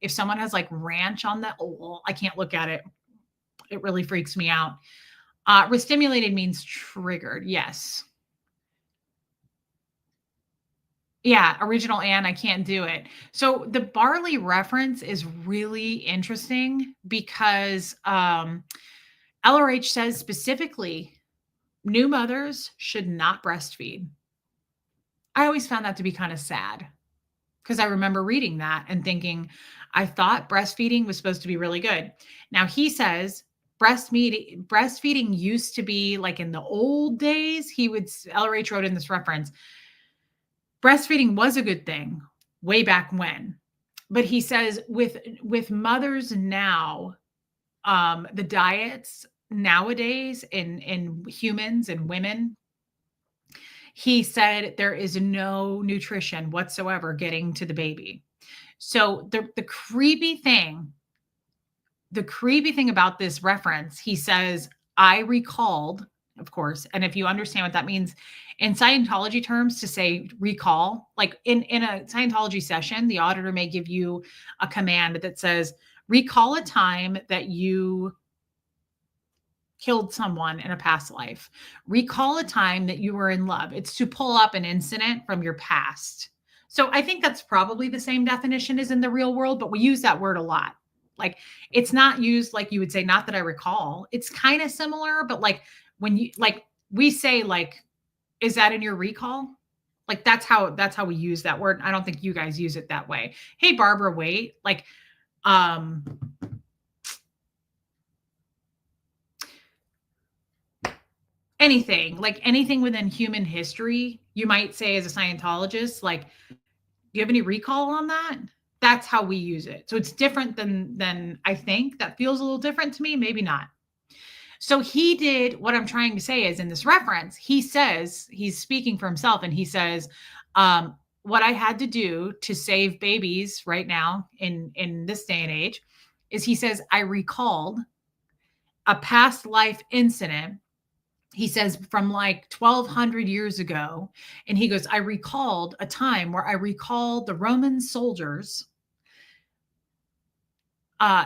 if someone has like ranch on that, I can't look at it. It really freaks me out. Restimulated means triggered. Yes. Yeah, original Anne, I can't do it. So the barley reference is really interesting because LRH says specifically new mothers should not breastfeed. I always found that to be kind of sad because I remember reading that and thinking, I thought breastfeeding was supposed to be really good. Now he says breastfeeding used to be like in the old days. LRH wrote in this reference, breastfeeding was a good thing way back when. But he says with mothers now, the diets nowadays in humans and women, he said there is no nutrition whatsoever getting to the baby. So the creepy thing about this reference, he says, I recalled, of course, and if you understand what that means in Scientology terms, to say recall, like in a Scientology session, the auditor may give you a command that says, recall a time that you killed someone in a past life. Recall a time that you were in love. It's to pull up an incident from your past. So I think that's probably the same definition as in the real world, but we use that word a lot. Like it's not used like you would say, not that I recall. It's kind of similar, but like when you like we say like, is that in your recall? Like that's how we use that word. I don't think you guys use it that way. Hey Barbara, wait, like anything within human history, you might say as a Scientologist, like, do you have any recall on that? That's how we use it. So it's different than I think. That feels a little different to me, maybe not. So he did what I'm trying to say is in this reference, he says, he's speaking for himself, and he says, what I had to do to save babies right now in this day and age is he says, I recalled a past life incident He says from like 1200 years ago. And he goes, I recalled a time where I recalled the Roman soldiers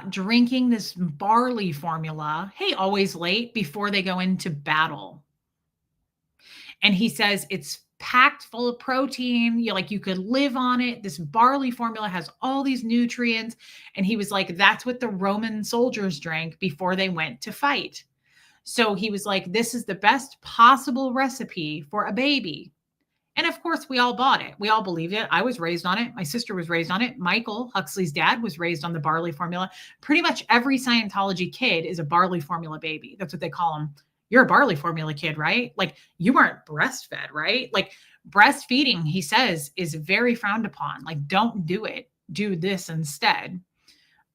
drinking this barley formula, hey, always late before they go into battle. And he says it's packed full of protein. You could live on it. This barley formula has all these nutrients. And he was like, that's what the Roman soldiers drank before they went to fight. So he was like, this is the best possible recipe for a baby. And of course, we all bought it. We all believed it. I was raised on it. My sister was raised on it. Michael, Huxley's dad, was raised on the barley formula. Pretty much every Scientology kid is a barley formula baby. That's what they call them. You're a barley formula kid, right? Like, you weren't breastfed, right? Like, breastfeeding, he says, is very frowned upon. Like, don't do it. Do this instead.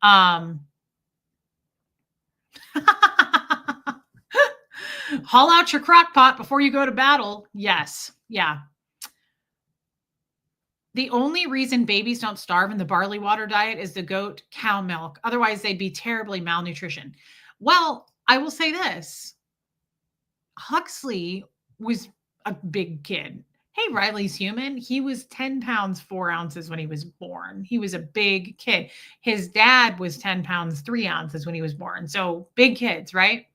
Haul out your crock pot before you go to battle. Yes. Yeah. The only reason babies don't starve in the barley water diet is the goat cow milk. Otherwise, they'd be terribly malnutrition. Well, I will say this. Huxley was a big kid. Hey, Riley's human. He was 10 pounds, 4 ounces when he was born. He was a big kid. His dad was 10 pounds, 3 ounces when he was born. So big kids, right?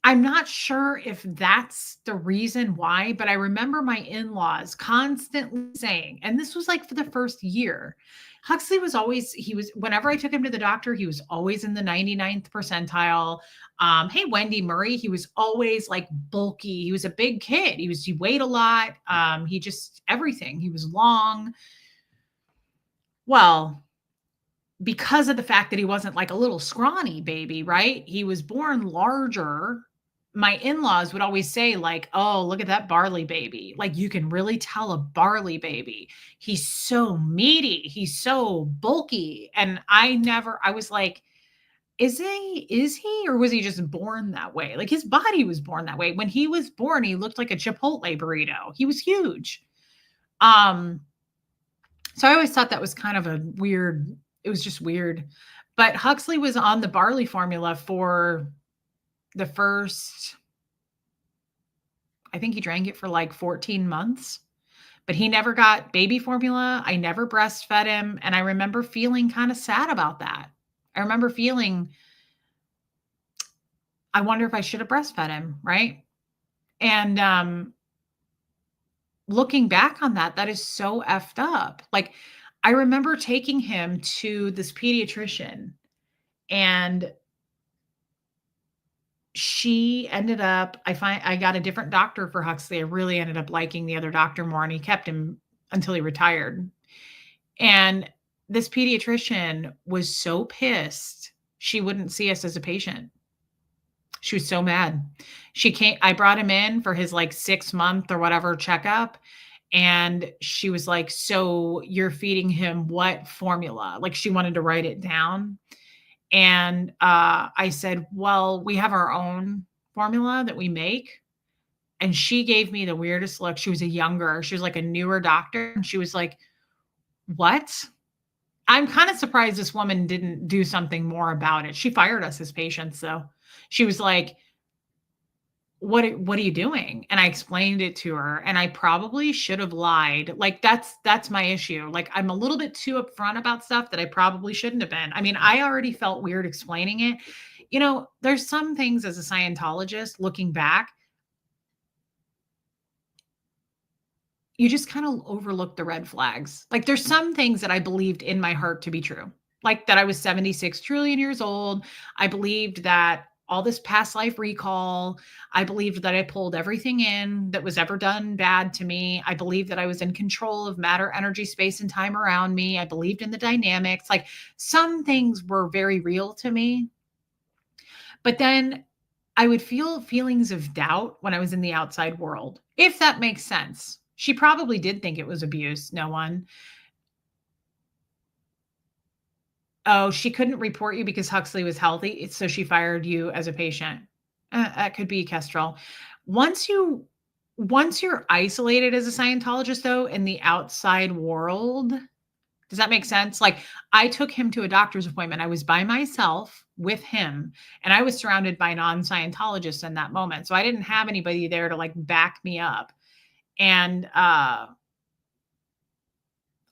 I'm not sure if that's the reason why, but I remember my in-laws constantly saying, and this was like for the first year, Huxley was always, whenever I took him to the doctor, he was always in the 99th percentile. Hey, Wendy Murray, he was always like bulky. He was a big kid. He weighed a lot. Everything. He was long. Well, because of the fact that he wasn't like a little scrawny baby, right? He was born larger. My in-laws would always say like, oh, look at that barley baby. Like, you can really tell a barley baby. He's so meaty. He's so bulky. And I was like, is he, or was he just born that way? Like, his body was born that way. When he was born, he looked like a Chipotle burrito. He was huge. So I always thought that was kind of it was just weird. But Huxley was on the barley formula for the first, I think he drank it for like 14 months, but he never got baby formula. I never breastfed him. And I remember feeling kind of sad about that. I remember feeling, I wonder if I should have breastfed him, right? And looking back on that, that is so effed up. Like, I remember taking him to this pediatrician, and she ended up, I got a different doctor for Huxley. I really ended up liking the other doctor more, and he kept him until he retired. And this pediatrician was so pissed she wouldn't see us as a patient. She was so mad. I brought him in for his like 6-month or whatever checkup. And she was like, so you're feeding him what formula? Like, she wanted to write it down. And I said, well, we have our own formula that we make. And she gave me the weirdest look. She was like a newer doctor. And she was like, what? I'm kind of surprised this woman didn't do something more about it. She fired us as patients, though. She was like, what are you doing? And I explained it to her, and I probably should have lied. Like, that's my issue. Like, I'm a little bit too upfront about stuff that I probably shouldn't have been. I mean, I already felt weird explaining it. There's some things as a Scientologist, looking back, you just kind of overlook the red flags. Like, there's some things that I believed in my heart to be true. Like that I was 76 trillion years old. I believed that all this past life recall. I believed that I pulled everything in that was ever done bad to me. I believed that I was in control of matter, energy, space, and time around me. I believed in the dynamics. Like, some things were very real to me. But then I would feel feelings of doubt when I was in the outside world, if that makes sense. She probably did think it was abuse. No one. Oh, she couldn't report you because Huxley was healthy, so she fired you as a patient. That could be Kestrel. Once you're isolated as a Scientologist, though, in the outside world, Does that make sense? Like, I took him to a doctor's appointment. I was by myself with him, and I was surrounded by non-Scientologists in that moment. So I didn't have anybody there to like back me up. And a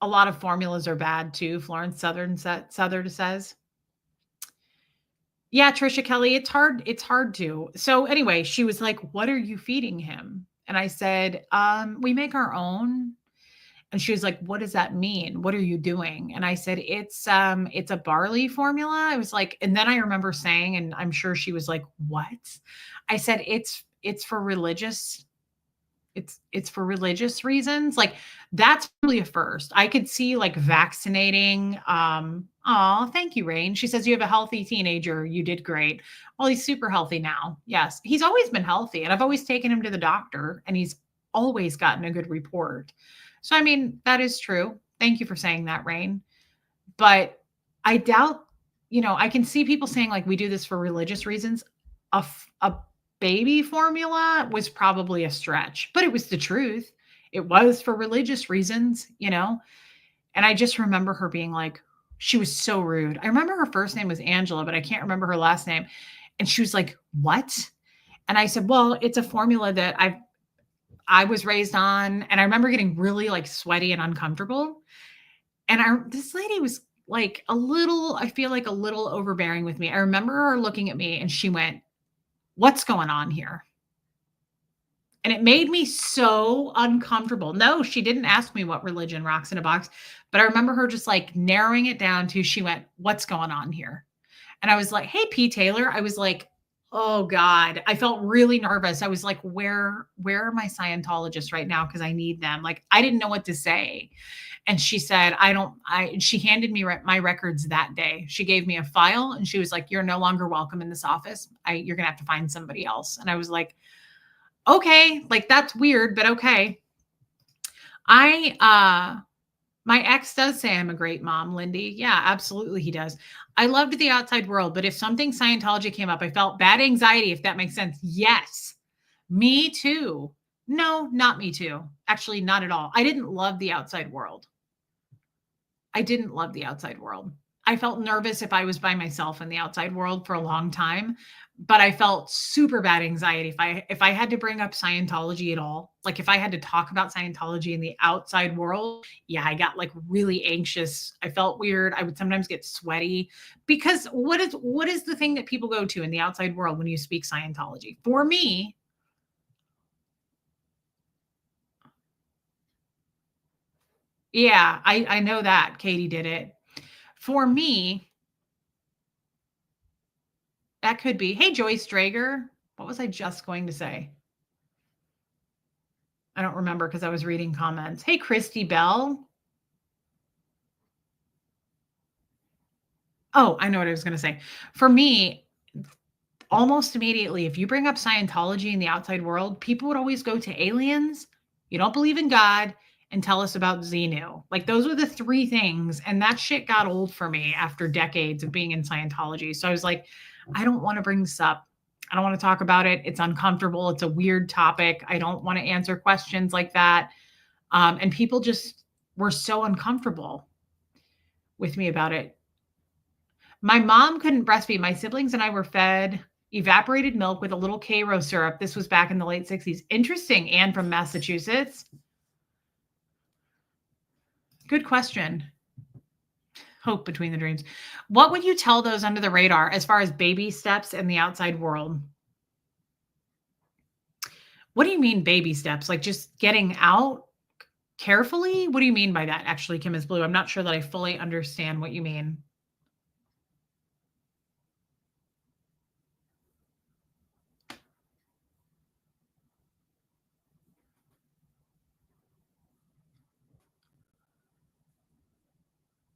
lot of formulas are bad too. Florence Southern says. Yeah, Trisha Kelly, it's hard to. So anyway, she was like, "What are you feeding him?" And I said, we make our own." And she was like, "What does that mean? What are you doing?" And I said, it's a barley formula." I was like, and then I remember saying, and I'm sure she was like, "What?" I said, it's for religious it's for religious reasons. Like, that's really a first. I could see like vaccinating. Oh, thank you, Rain. She says you have a healthy teenager. You did great. Well, he's super healthy now. Yes, he's always been healthy, and I've always taken him to the doctor, and he's always gotten a good report. So, I mean, that is true. Thank you for saying that, Rain. But I doubt, I can see people saying like we do this for religious reasons. A baby formula was probably a stretch, but it was the truth. It was for religious reasons. And I just remember her being like, she was so rude. I remember her first name was Angela, but I can't remember her last name. And she was like, "What?" And I said, "Well, it's a formula that I was raised on." And I remember getting really like sweaty and uncomfortable. And this lady was like I feel like a little overbearing with me. I remember her looking at me and she went, "What's going on here?" And it made me so uncomfortable. No, she didn't ask me what religion rocks in a box, but I remember her just like narrowing it down to, she went, "What's going on here?" And I was like, "Hey, P. Taylor." I was like, oh God, I felt really nervous. I was like, where are my Scientologists right now? Because I need them. Like, I didn't know what to say. And she said, she handed me my records that day. She gave me a file and she was like, "You're no longer welcome in this office. You're going to have to find somebody else." And I was like, okay, like that's weird, but okay. My ex does say I'm a great mom, Lindy. Yeah, absolutely he does. I loved the outside world, but if something Scientology came up, I felt bad anxiety, if that makes sense. Yes. Me too. No, not me too. Actually, not at all. I didn't love the outside world. I didn't love the outside world. I felt nervous if I was by myself in the outside world for a long time, but I felt super bad anxiety if I had to bring up Scientology at all. Like, if I had to talk about Scientology in the outside world, yeah, I got like really anxious. I felt weird. I would sometimes get sweaty because what is the thing that people go to in the outside world when you speak Scientology? For me, yeah, I know that Katie did it. For me, that could be, hey, Joyce Drager. What was I just going to say? I don't remember because I was reading comments. Hey, Christy Bell. Oh, I know what I was going to say. For me, almost immediately, if you bring up Scientology in the outside world, people would always go to aliens. You don't believe in God, and tell us about Xenu. Like, those were the three things. And that shit got old for me after decades of being in Scientology. So I was like, I don't want to bring this up. I don't want to talk about it. It's uncomfortable. It's a weird topic. I don't want to answer questions like that. And people just were so uncomfortable with me about it. My mom couldn't breastfeed. My siblings and I were fed evaporated milk with a little Karo syrup. This was back in the late 60s. Interesting. Anne from Massachusetts. Good question. Hope between the dreams. What would you tell those under the radar as far as baby steps in the outside world? What do you mean baby steps? Like just getting out carefully? What do you mean by that? Actually, Kim is blue. I'm not sure that I fully understand what you mean.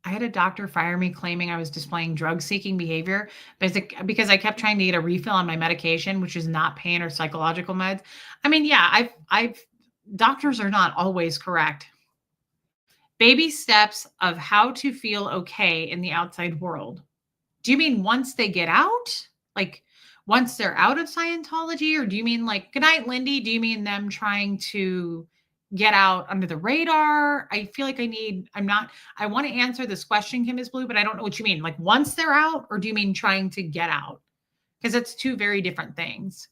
I had a doctor fire me claiming I was displaying drug-seeking behavior because I kept trying to get a refill on my medication, which is not pain or psychological meds. I mean, yeah, I've doctors are not always correct. Baby steps of how to feel okay in the outside world. Do you mean once they get out? Like once they're out of Scientology? Or do you mean like, good night, Lindy? Do you mean them trying to get out under the radar? I feel like I want to answer this question, Kim is Blue, but I don't know what you mean. Like once they're out, or do you mean trying to get out? Because it's two very different things.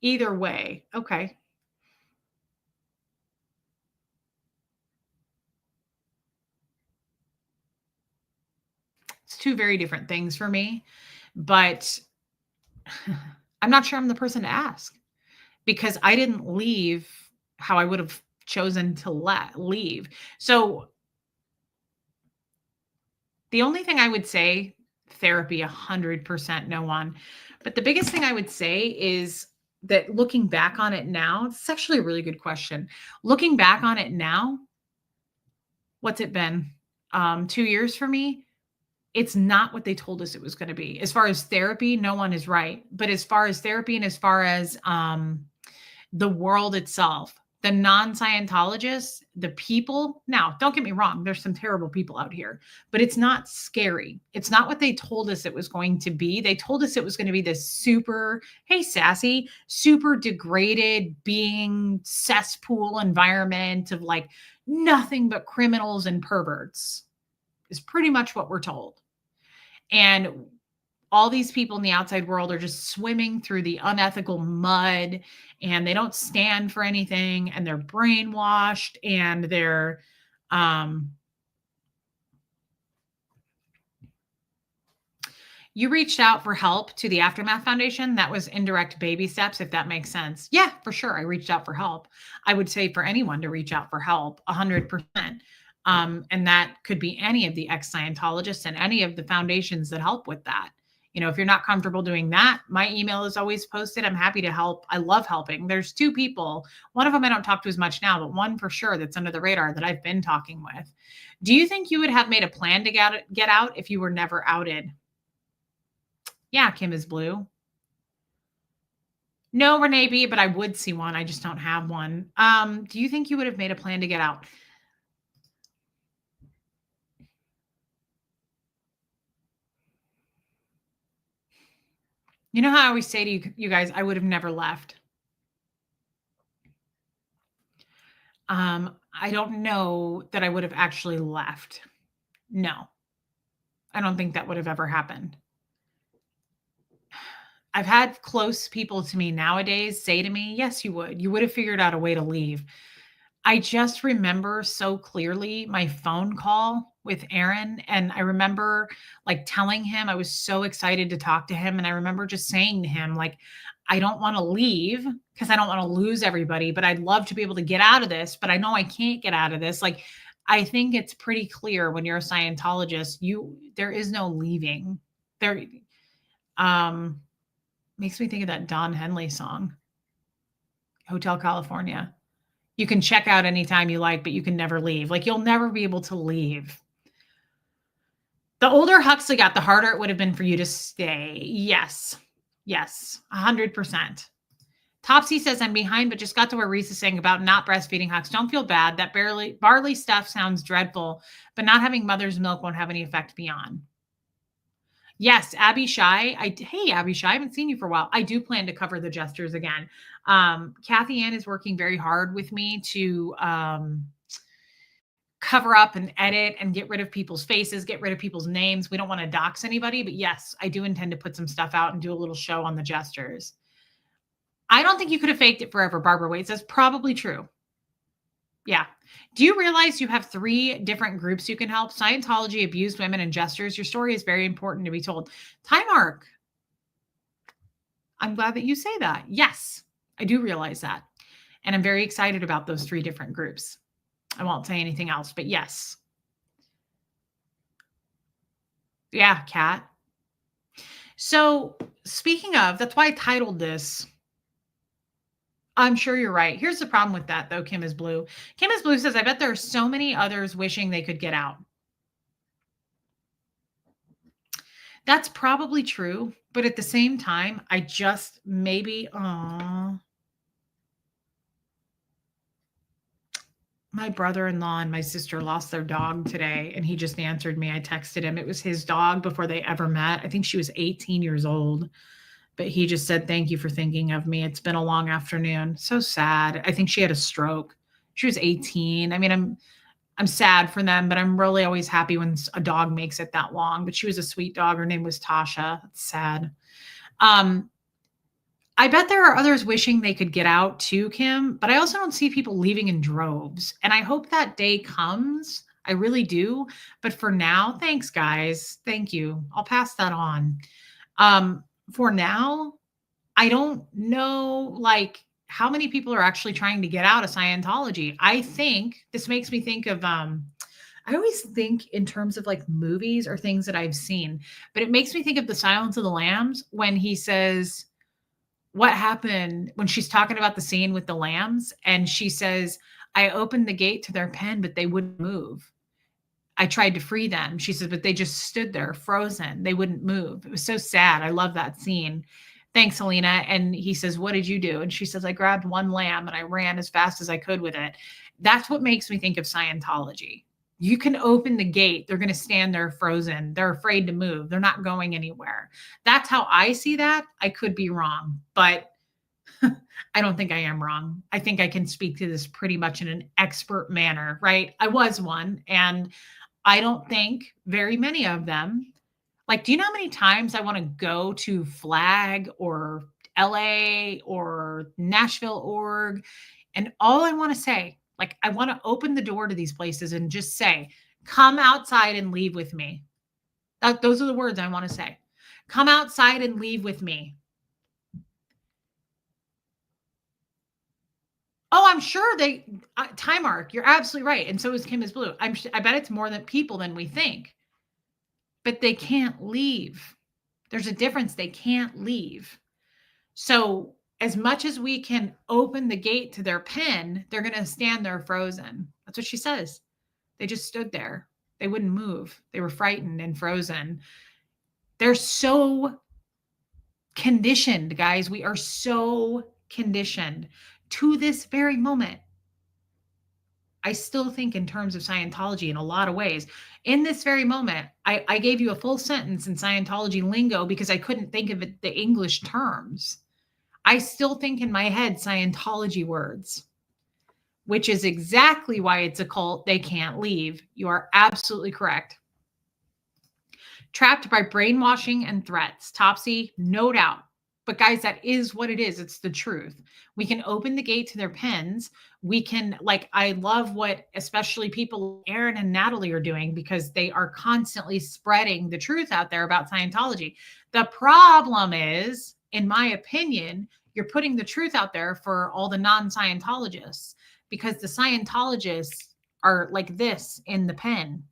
Either way. Okay. It's two very different things for me, but I'm not sure I'm the person to ask because I didn't leave how I would have chosen to leave. So the only thing I would say, therapy 100% no on. But the biggest thing I would say is that looking back on it now, it's actually a really good question. Looking back on it now, what's it been? 2 years for me. It's not what they told us it was going to be. As far as therapy, no one is right. But as far as therapy and as far as the world itself, the non-Scientologists, the people. Now, don't get me wrong, there's some terrible people out here, but it's not scary. It's not what they told us it was going to be. They told us it was going to be this super, hey, sassy, super degraded being cesspool environment of like nothing but criminals and perverts, is pretty much what we're told. And all these people in the outside world are just swimming through the unethical mud, and they don't stand for anything, and they're brainwashed, and they're you reached out for help to the Aftermath Foundation. That was indirect baby steps, if that makes sense. Yeah, for sure. I reached out for help. I would say for anyone to reach out for help 100%. And that could be any of the ex-Scientologists and any of the foundations that help with that. If you're not comfortable doing that, my email is always posted. I'm happy to help. I love helping. There's two people. One of them I don't talk to as much now, but one for sure that's under the radar that I've been talking with. Do you think you would have made a plan to get out if you were never outed? Yeah, Kim is Blue. No, Renee B, but I would see one. I just don't have one. Do you think you would have made a plan to get out? You know how I always say to you guys, I would have never left. I don't know that I would have actually left. No, I don't think that would have ever happened. I've had close people to me nowadays say to me, yes, you would. You would have figured out a way to leave. I just remember so clearly my phone call with Aaron. And I remember like telling him I was so excited to talk to him. And I remember just saying to him, like, I don't want to leave because I don't want to lose everybody, but I'd love to be able to get out of this, but I know I can't get out of this. Like, I think it's pretty clear when you're a Scientologist, there is no leaving. There makes me think of that Don Henley song, Hotel California. You can check out anytime you like, but you can never leave. Like, you'll never be able to leave. The older Huxley got, the harder it would have been for you to stay. Yes. Yes. 100%. Topsy says, I'm behind, but just got to where Reese is saying about not breastfeeding Hux. Don't feel bad. That barley stuff sounds dreadful, but not having mother's milk won't have any effect beyond. Yes, Abby Shy. Hey, Abby Shy, I haven't seen you for a while. I do plan to cover the gestures again. Kathy Ann is working very hard with me to cover up and edit and get rid of people's faces, get rid of people's names. We don't want to dox anybody, but yes, I do intend to put some stuff out and do a little show on the gestures. I don't think you could have faked it forever, Barbara Waits. That's probably true. Yeah. Do you realize you have 3 different groups you can help? Scientology, abused women, and gestures. Your story is very important to be told. Time Arc. I'm glad that you say that. Yes, I do realize that. And I'm very excited about those 3 different groups. I won't say anything else, but yes. Yeah, Kat. So speaking of, that's why I titled this, I'm sure you're right. Here's the problem with that, though, Kim is Blue. Kim is Blue says, I bet there are so many others wishing they could get out. That's probably true. But at the same time, I just maybe, my brother-in-law and my sister lost their dog today, and he just answered me. I texted him. It was his dog before they ever met. I think she was 18 years old. But he just said, thank you for thinking of me. It's been a long afternoon. So sad. I think she had a stroke. She was 18. I mean, I'm sad for them, but I'm really always happy when a dog makes it that long. But she was a sweet dog. Her name was Tasha. It's sad. Um, I bet there are others wishing they could get out too, Kim, but I also don't see people leaving in droves. And I hope that day comes. I really do. But for now, thanks, guys. Thank you. I'll pass that on. For now, I don't know like how many people are actually trying to get out of Scientology. I think this makes me think of I always think in terms of like movies or things that I've seen, but it makes me think of the Silence of the Lambs when he says what happened when she's talking about the scene with the lambs and she says, I opened the gate to their pen, but they wouldn't move. I tried to free them. She says, but they just stood there frozen. They wouldn't move. It was so sad. I love that scene. Thanks, Helena. And he says, what did you do? And she says, I grabbed one lamb and I ran as fast as I could with it. That's what makes me think of Scientology. You can open the gate. They're going to stand there frozen. They're afraid to move. They're not going anywhere. That's how I see that. I could be wrong, but I don't think I am wrong. I think I can speak to this pretty much in an expert manner, right? I was one, and I don't think very many of them. Like, do you know how many times I want to go to Flag or LA or Nashville org? And all I want to say, like, I want to open the door to these places and just say, come outside and leave with me. Those are the words I want to say. Come outside and leave with me. Oh, I'm sure they time arc. You're absolutely right. And so is Kim is Blue. I bet it's more than people than we think. But they can't leave. There's a difference. They can't leave. So as much as we can open the gate to their pen, they're going to stand there frozen. That's what she says. They just stood there. They wouldn't move. They were frightened and frozen. They're so conditioned, guys. We are so conditioned to this very moment. I still think in terms of Scientology in a lot of ways. In this very moment, I gave you a full sentence in Scientology lingo because I couldn't think of it, the English terms. I still think in my head Scientology words, which is exactly why it's a cult. They can't leave. You are absolutely correct. Trapped by brainwashing and threats. Topsy, no doubt. But guys, that is what it is. It's the truth. We can open the gate to their pens. We can, like, I love what especially people, Aaron and Natalie, are doing because they are constantly spreading the truth out there about Scientology. The problem is, in my opinion, you're putting the truth out there for all the non-Scientologists because the Scientologists are like this in the pen,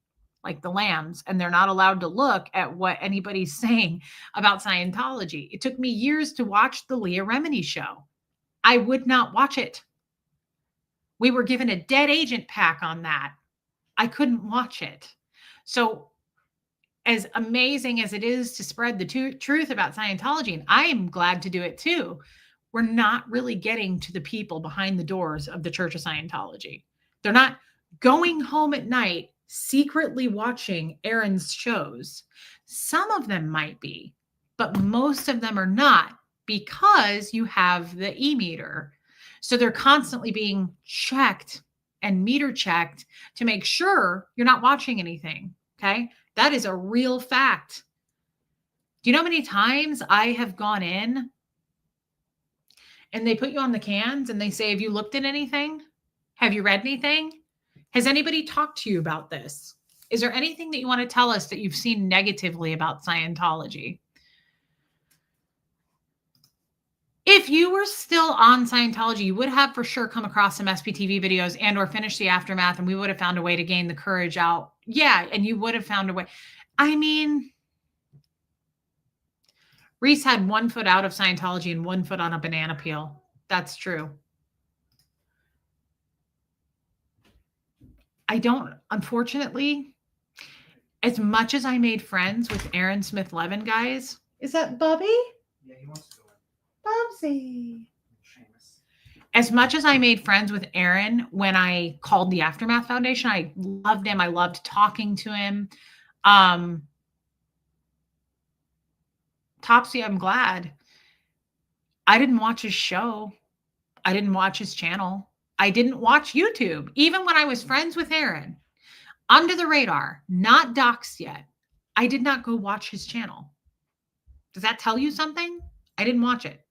like the lambs, and they're not allowed to look at what anybody's saying about Scientology. It took me years to watch the Leah Remini show. I would not watch it. We were given a dead agent pack on that. I couldn't watch it. So as amazing as it is to spread the truth about Scientology, and I am glad to do it too, we're not really getting to the people behind the doors of the Church of Scientology. They're not going home at night secretly watching Aaron's shows. Some of them might be, but most of them are not because you have the e-meter. So they're constantly being checked and meter checked to make sure you're not watching anything. Okay. That is a real fact. Do you know how many times I have gone in and they put you on the cans and they say, have you looked at anything? Have you read anything? Has anybody talked to you about this? Is there anything that you want to tell us that you've seen negatively about Scientology? If you were still on Scientology, you would have for sure come across some SPTV videos and or finished the aftermath, and we would have found a way to gain the courage out. Yeah, and you would have found a way. I mean, Reese had 1 foot out of Scientology and 1 foot on a banana peel. That's true. I don't, unfortunately, as much as I made friends with Aaron Smith Levin, guys. Is that Bubby? Yeah, he wants to go Bubsy. As much as I made friends with Aaron when I called the Aftermath Foundation, I loved him. I loved talking to him. Topsy, I'm glad. I didn't watch his show. I didn't watch his channel. I didn't watch YouTube. Even when I was friends with Aaron, under the radar, not doxxed yet, I did not go watch his channel. Does that tell you something? I didn't watch it.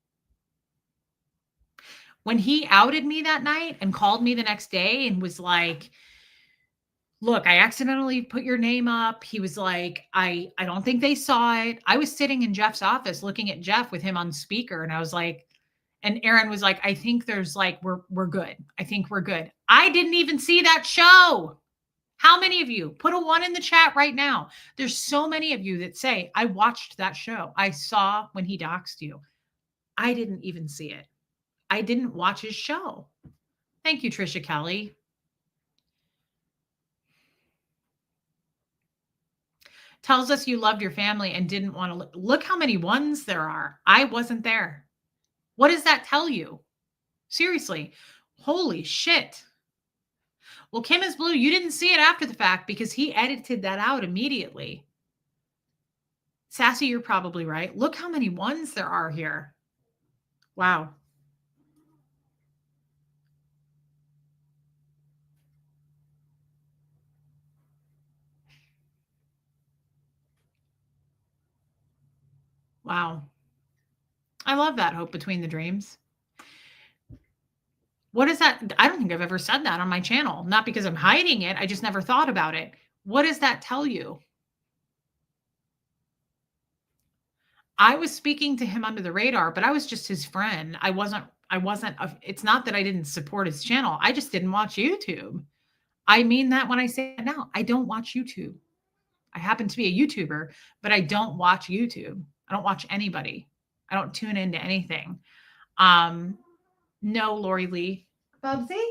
When he outed me that night and called me the next day and was like, look, I accidentally put your name up. He was like, I don't think they saw it. I was sitting in Jeff's office looking at Jeff with him on speaker. And I was like, and Aaron was like, I think there's like, we're good. I think we're good. I didn't even see that show. How many of you put a 1 in the chat right now? There's so many of you that say, I watched that show. I saw when he doxed you. I didn't even see it. I didn't watch his show. Thank you, Trisha Kelly. Tells us you loved your family and didn't want to look how many ones there are. I wasn't there. What does that tell you? Seriously. Holy shit. Well, Kim is blue. You didn't see it after the fact because he edited that out immediately. Sassy, you're probably right. Look how many ones there are here. Wow. Wow. I love that hope between the dreams. What is that? I don't think I've ever said that on my channel. Not because I'm hiding it. I just never thought about it. What does that tell you? I was speaking to him under the radar, but I was just his friend. It's not that I didn't support his channel. I just didn't watch YouTube. I mean that when I say it now. I don't watch YouTube. I happen to be a YouTuber, but I don't watch YouTube. I don't watch anybody. I don't tune into anything. No, Lori Lee. Bubsy?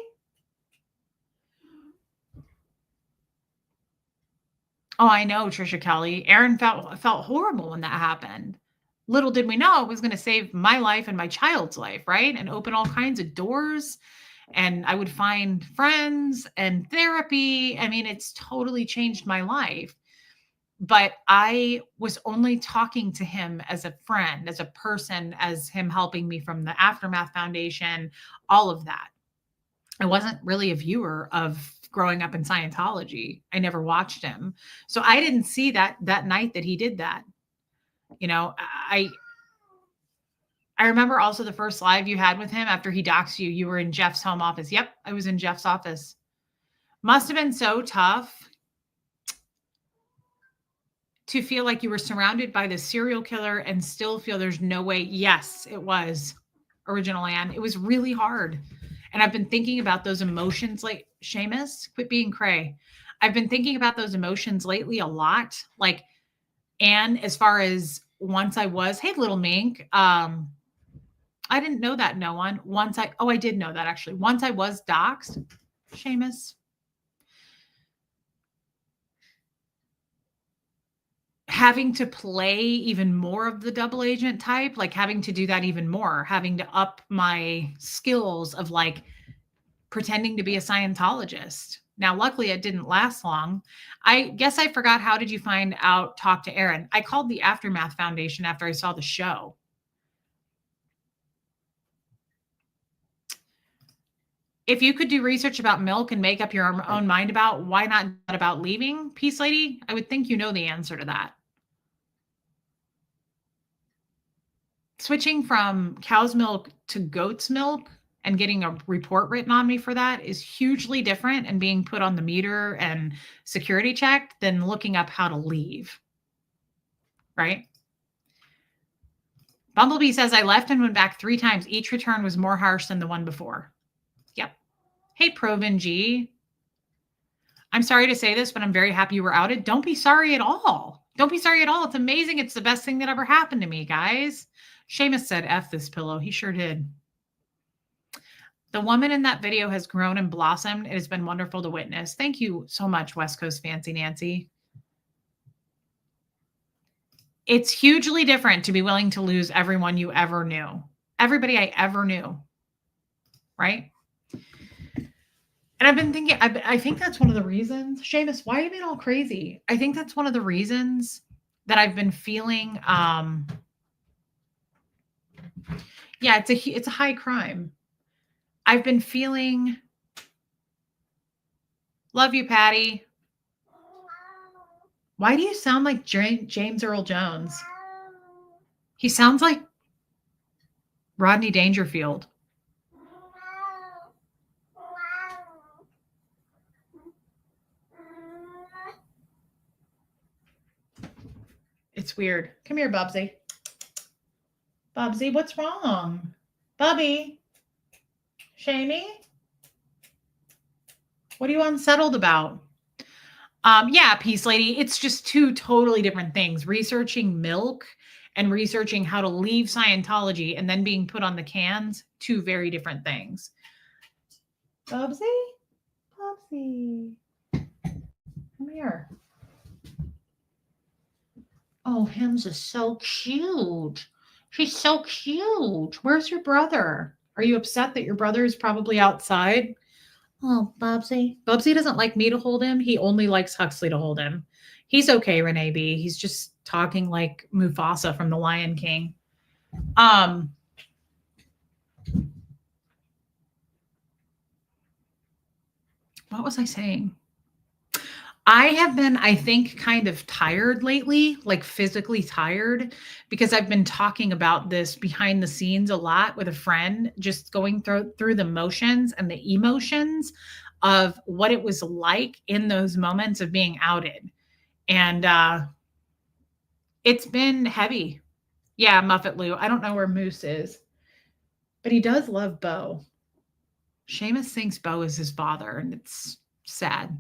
Oh, I know, Trisha Kelly. Aaron felt horrible when that happened. Little did we know it was going to save my life and my child's life, right? And open all kinds of doors. And I would find friends and therapy. I mean, it's totally changed my life. But I was only talking to him as a friend, as a person, as him helping me from the Aftermath Foundation, all of that. I wasn't really a viewer of growing up in Scientology. I never watched him. So I didn't see that night that he did that. You know, I remember also the first live you had with him after he doxed you. You were in Jeff's home office. Yep, I was in Jeff's office. Must have been so tough to feel like you were surrounded by this serial killer and still feel there's no way. Yes, it was, Original Ann. It was really hard. And I've been thinking about those emotions like Seamus, quit being cray. I've been thinking about those emotions lately a lot. Like, and as far as once I was, hey, little mink, I didn't know that, no one. I did know that actually. Once I was doxxed, Seamus. Having to play even more of the double agent type, like having to do that even more, having to up my skills of like pretending to be a Scientologist. Now, luckily it didn't last long. I guess I forgot. How did you find out? Talk to Aaron. I called the Aftermath Foundation after I saw the show. If you could do research about milk and make up your own mind about, why not about leaving, Peace Lady? I would think you know the answer to that. Switching from cow's milk to goat's milk and getting a report written on me for that is hugely different and being put on the meter and security checked than looking up how to leave. Right? Bumblebee says, I left and went back 3 times. Each return was more harsh than the one before. Yep. Hey, Provin G. I'm sorry to say this, but I'm very happy you were outed. Don't be sorry at all. Don't be sorry at all. It's amazing. It's the best thing that ever happened to me, guys. Seamus said, F this pillow. He sure did. The woman in that video has grown and blossomed. It has been wonderful to witness. Thank you so much, West Coast Fancy Nancy. It's hugely different to be willing to lose everyone you ever knew. Everybody I ever knew. Right? And I've been thinking, I think that's one of the reasons, Seamus, why are you being all crazy? I think that's one of the reasons that I've been feeling, yeah, it's a high crime. I've been feeling Love you, Patty. Why do you sound like James Earl Jones? He sounds like Rodney Dangerfield. It's weird. Come here, Bubsy. Bubsy, what's wrong? Bubby? Shamey? What are you unsettled about? Yeah, Peace Lady. It's just two totally different things. Researching milk and researching how to leave Scientology and then being put on the cans, two very different things. Bubsy? Bubsy. Come here. Oh, Hims is so cute. She's so cute. Where's your brother? Are you upset that your brother is probably outside? Oh, Bubsy. Bubsy doesn't like me to hold him. He only likes Huxley to hold him. He's okay, Renee B. He's just talking like Mufasa from The Lion King. What was I saying? I have been, I think, kind of tired lately, like physically tired, because I've been talking about this behind the scenes a lot with a friend, just going through the motions and the emotions of what it was like in those moments of being outed. And it's been heavy. Yeah, Muffet Lou. I don't know where Moose is, but he does love Bo. Seamus thinks Bo is his father, and it's sad.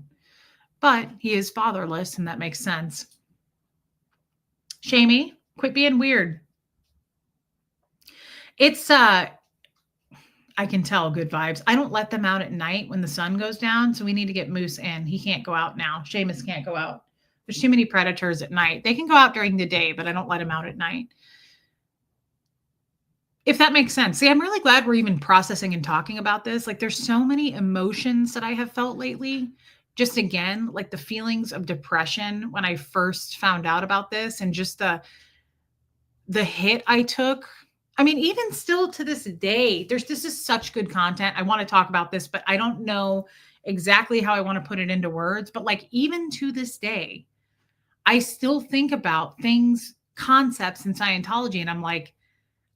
But he is fatherless, and that makes sense. Shamey, quit being weird. It's I can tell good vibes. I don't let them out at night when the sun goes down, so we need to get Moose in. He can't go out now. Seamus can't go out. There's too many predators at night. They can go out during the day, but I don't let him out at night. If that makes sense. See, I'm really glad we're even processing and talking about this. Like, there's so many emotions that I have felt lately. Just again, like the feelings of depression when I first found out about this, and just the hit I took. I mean, even still to this day, this is such good content. I want to talk about this, but I don't know exactly how I want to put it into words. But like, even to this day, I still think about things, concepts in Scientology, and I'm like,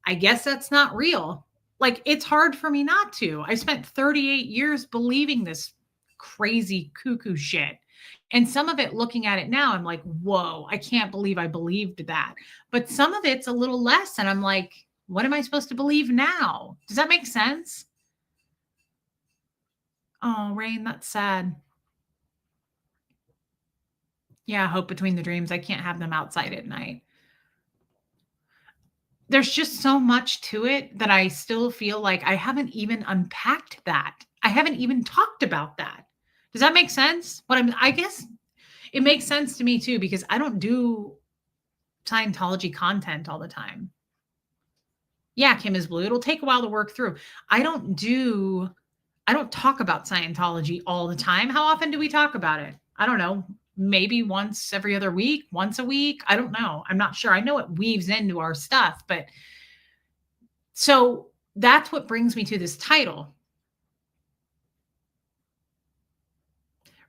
I guess that's not real. Like, it's hard for me not to. I spent 38 years believing this crazy cuckoo shit. And some of it, looking at it now, I'm like, whoa, I can't believe I believed that. But some of it's a little less. And I'm like, what am I supposed to believe now? Does that make sense? Oh, Rain, that's sad. Yeah, hope between the dreams. I can't have them outside at night. There's just so much to it that I still feel like I haven't even unpacked that. I haven't even talked about that. Does that make sense? I guess it makes sense to me too, because I don't do Scientology content all the time. Yeah, Kim is blue. It'll take a while to work through. I don't talk about Scientology all the time. How often do we talk about it? I don't know. Maybe once every other week, once a week. I don't know. I'm not sure. I know it weaves into our stuff, but so that's what brings me to this title.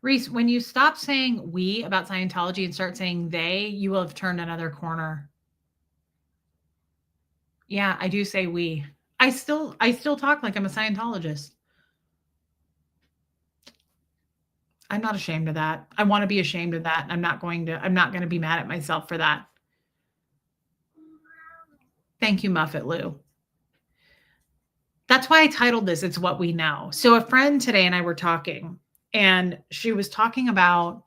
Reese, when you stop saying we about Scientology and start saying they, you will have turned another corner. Yeah, I do say we. I still talk like I'm a Scientologist. I'm not ashamed of that. I want to be ashamed of that. I'm not going to be mad at myself for that. Thank you, Muffet Lou. That's why I titled this, It's What We Know. So a friend today and I were talking, and she was talking about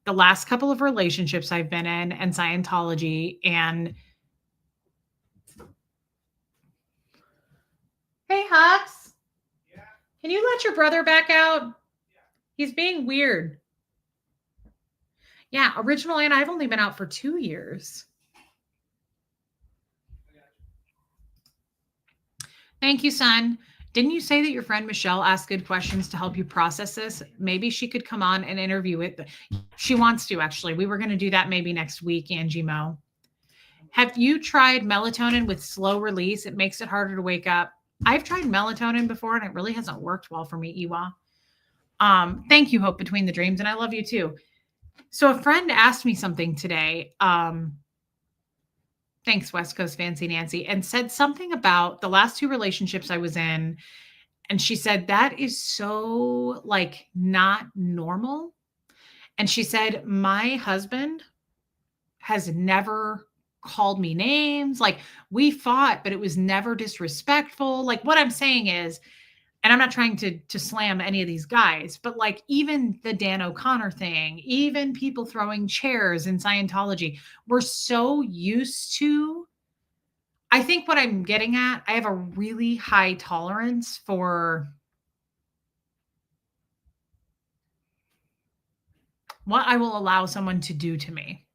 the last couple of relationships I've been in and Scientology. And hey, Hux, yeah. Can you let your brother back out? Yeah. He's being weird. Yeah, originally, and I've only been out for 2 years. Thank you, son. Didn't you say that your friend Michelle asked good questions to help you process this? Maybe she could come on and interview it. She wants to, actually. We were going to do that maybe next week, Angie Mo. Have you tried melatonin with slow release? It makes it harder to wake up. I've tried melatonin before, and it really hasn't worked well for me, Iwa. Thank you, Hope Between the Dreams, and I love you too. So a friend asked me something today. Thanks, West Coast Fancy Nancy, and said something about the last two relationships I was in. And she said, that is so like not normal. And she said, my husband has never called me names. Like we fought, but it was never disrespectful. Like what I'm saying is, and I'm not trying to slam any of these guys, but like even the Dan O'Connor thing, even people throwing chairs in Scientology, we're so used to. I think what I'm getting at, I have a really high tolerance for what I will allow someone to do to me.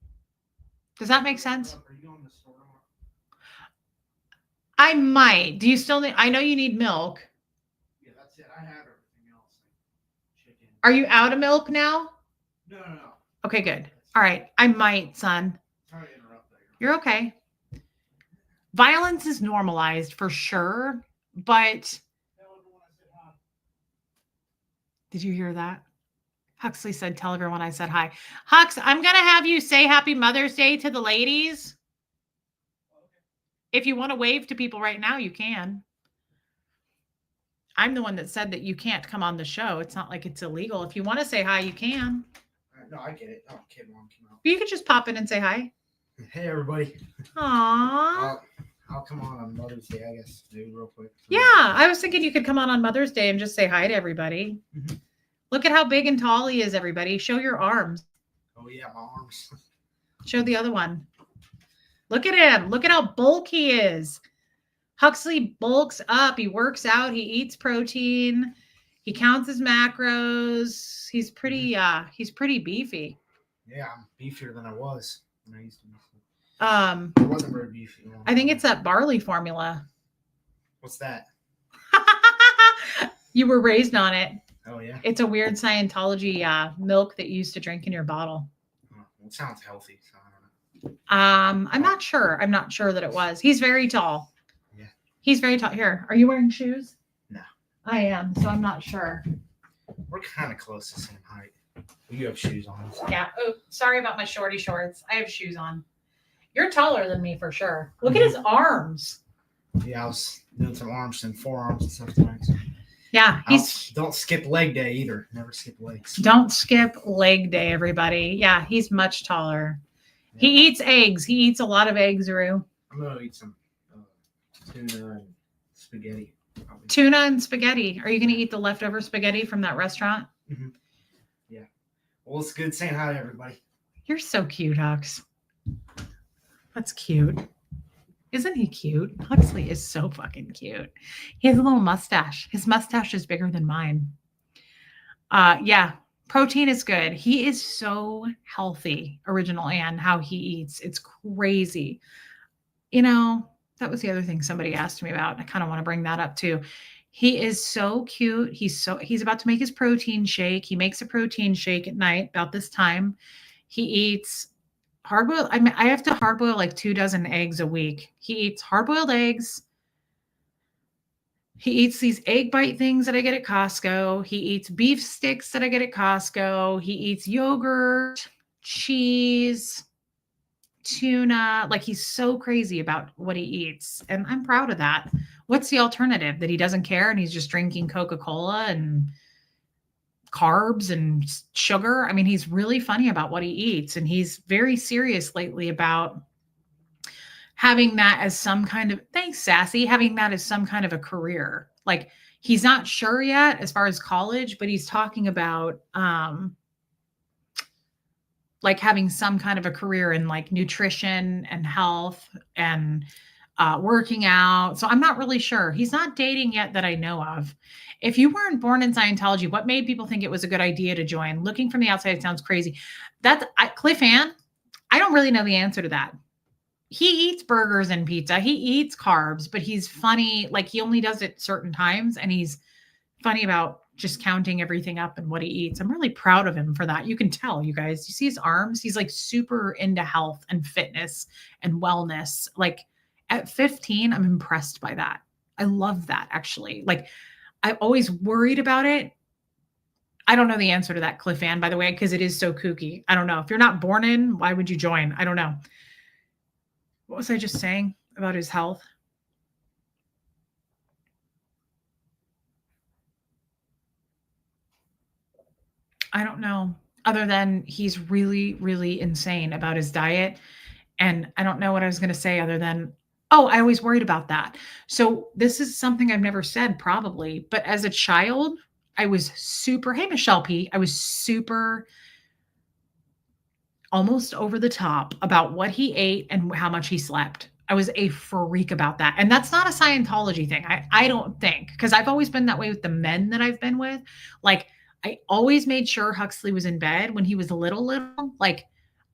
Does that make sense? Are you on the store? I might. Do you still need? I know you need milk. Yeah, that's it. I have everything else. Like chicken. Are you out of milk now? No. Okay, good. All right. I might, son. Sorry to interrupt there. You're okay. Violence is normalized for sure, but did you hear that? Huxley said, tell everyone I said hi. Hux, I'm going to have you say Happy Mother's Day to the ladies. If you want to wave to people right now, you can. I'm the one that said that you can't come on the show. It's not like it's illegal. If you want to say hi, you can. No, I get it. Oh, kid, mom came out. You could just pop in and say hi. Hey, everybody. Aww. I'll come on Mother's Day, I guess, maybe real quick. Yeah, I was thinking you could come on Mother's Day and just say hi to everybody. Mm-hmm. Look at how big and tall he is, everybody. Show your arms. Oh, yeah, my arms. Show the other one. Look at him. Look at how bulky he is. Huxley bulks up. He works out. He eats protein. He counts his macros. He's pretty beefy. Yeah, I'm beefier than I was when I used to be. I wasn't very beefy. I think it's that barley formula. What's that? You were raised on it. Oh, yeah? It's a weird Scientology milk that you used to drink in your bottle. Oh, well, it sounds healthy, so I don't know. I'm not sure. I'm not sure that it was. He's very tall. Yeah. He's very tall. Here, are you wearing shoes? No. I am, so I'm not sure. We're kind of close to the same height. You have shoes on. So. Yeah. Oh, sorry about my shorty shorts. I have shoes on. You're taller than me for sure. Look at his arms. Yeah, I was doing some arms and forearms and stuff tonight. So. Yeah, Don't skip leg day either. Never skip legs. Don't skip leg day, everybody. Yeah, he's much taller. Yeah. He eats eggs. He eats a lot of eggs, Rue. I'm gonna eat some tuna and spaghetti. Probably. Tuna and spaghetti. Are you gonna eat the leftover spaghetti from that restaurant? Mm-hmm. Yeah. Well, it's good saying hi to everybody. You're so cute, Hux. That's cute. Isn't he cute? Huxley is so fucking cute. He has a little mustache. His mustache is bigger than mine. Yeah, protein is good. He is so healthy, Original Ann, how he eats. It's crazy. You know, that was the other thing somebody asked me about. I kind of want to bring that up too. He is so cute. He's about to make his protein shake. He makes a protein shake at night about this time. He eats hard-boiled. I mean, I have to hard-boil like 24 eggs a week. He eats hard-boiled eggs. He eats these egg bite things that I get at Costco. He eats beef sticks that I get at Costco. He eats yogurt, cheese, tuna. Like he's so crazy about what he eats. And I'm proud of that. What's the alternative? That he doesn't care and he's just drinking Coca-Cola and carbs and sugar. I mean, he's really funny about what he eats, and he's very serious lately about having that as some kind of, thanks, Sassy, having that as some kind of a career. Like he's not sure yet as far as college, but he's talking about like having some kind of a career in like nutrition and health and working out. So I'm not really sure. He's not dating yet that I know of. If you weren't born in Scientology, what made people think it was a good idea to join? Looking from the outside, it sounds crazy. Cliff Ann, I don't really know the answer to that. He eats burgers and pizza. He eats carbs, but he's funny. Like he only does it certain times, and he's funny about just counting everything up and what he eats. I'm really proud of him for that. You can tell, you guys. You see his arms? He's like super into health and fitness and wellness. Like at 15, I'm impressed by that. I love that, actually. Like I always worried about it. I don't know the answer to that, Cliff Ann, by the way, because it is so kooky. I don't know. If you're not born in, why would you join? I don't know. What was I just saying about his health? I don't know. Other than he's really, really insane about his diet. And I don't know what I was going to say other than, oh, I always worried about that. So this is something I've never said probably, but as a child, I was super, hey, Michelle P., I was super almost over the top about what he ate and how much he slept. I was a freak about that. And that's not a Scientology thing. I don't think, because I've always been that way with the men that I've been with. Like, I always made sure Huxley was in bed when he was little. Like,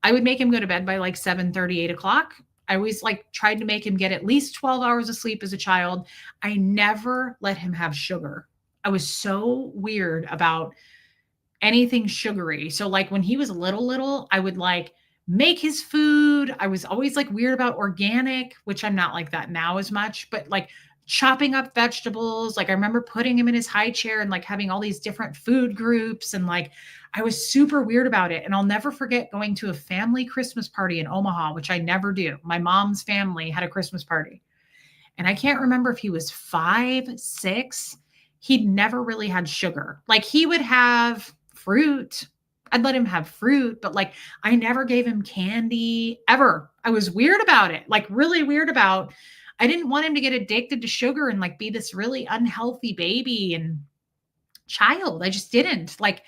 I would make him go to bed by like 7:30, 8 o'clock. I always like tried to make him get at least 12 hours of sleep as a child. I never let him have sugar. I was so weird about anything sugary. So like when he was little, I would like make his food. I was always like weird about organic, which I'm not like that now as much, but like chopping up vegetables. Like I remember putting him in his high chair and like having all these different food groups. And like I was super weird about it. And I'll never forget going to a family Christmas party in Omaha, which I never do. My mom's family had a Christmas party. And I can't remember if he was 5, 6. He'd never really had sugar. Like he would have fruit. I'd let him have fruit, but like I never gave him candy ever. I was weird about it, like really weird about. I didn't want him to get addicted to sugar and like be this really unhealthy baby and child. I just didn't. Like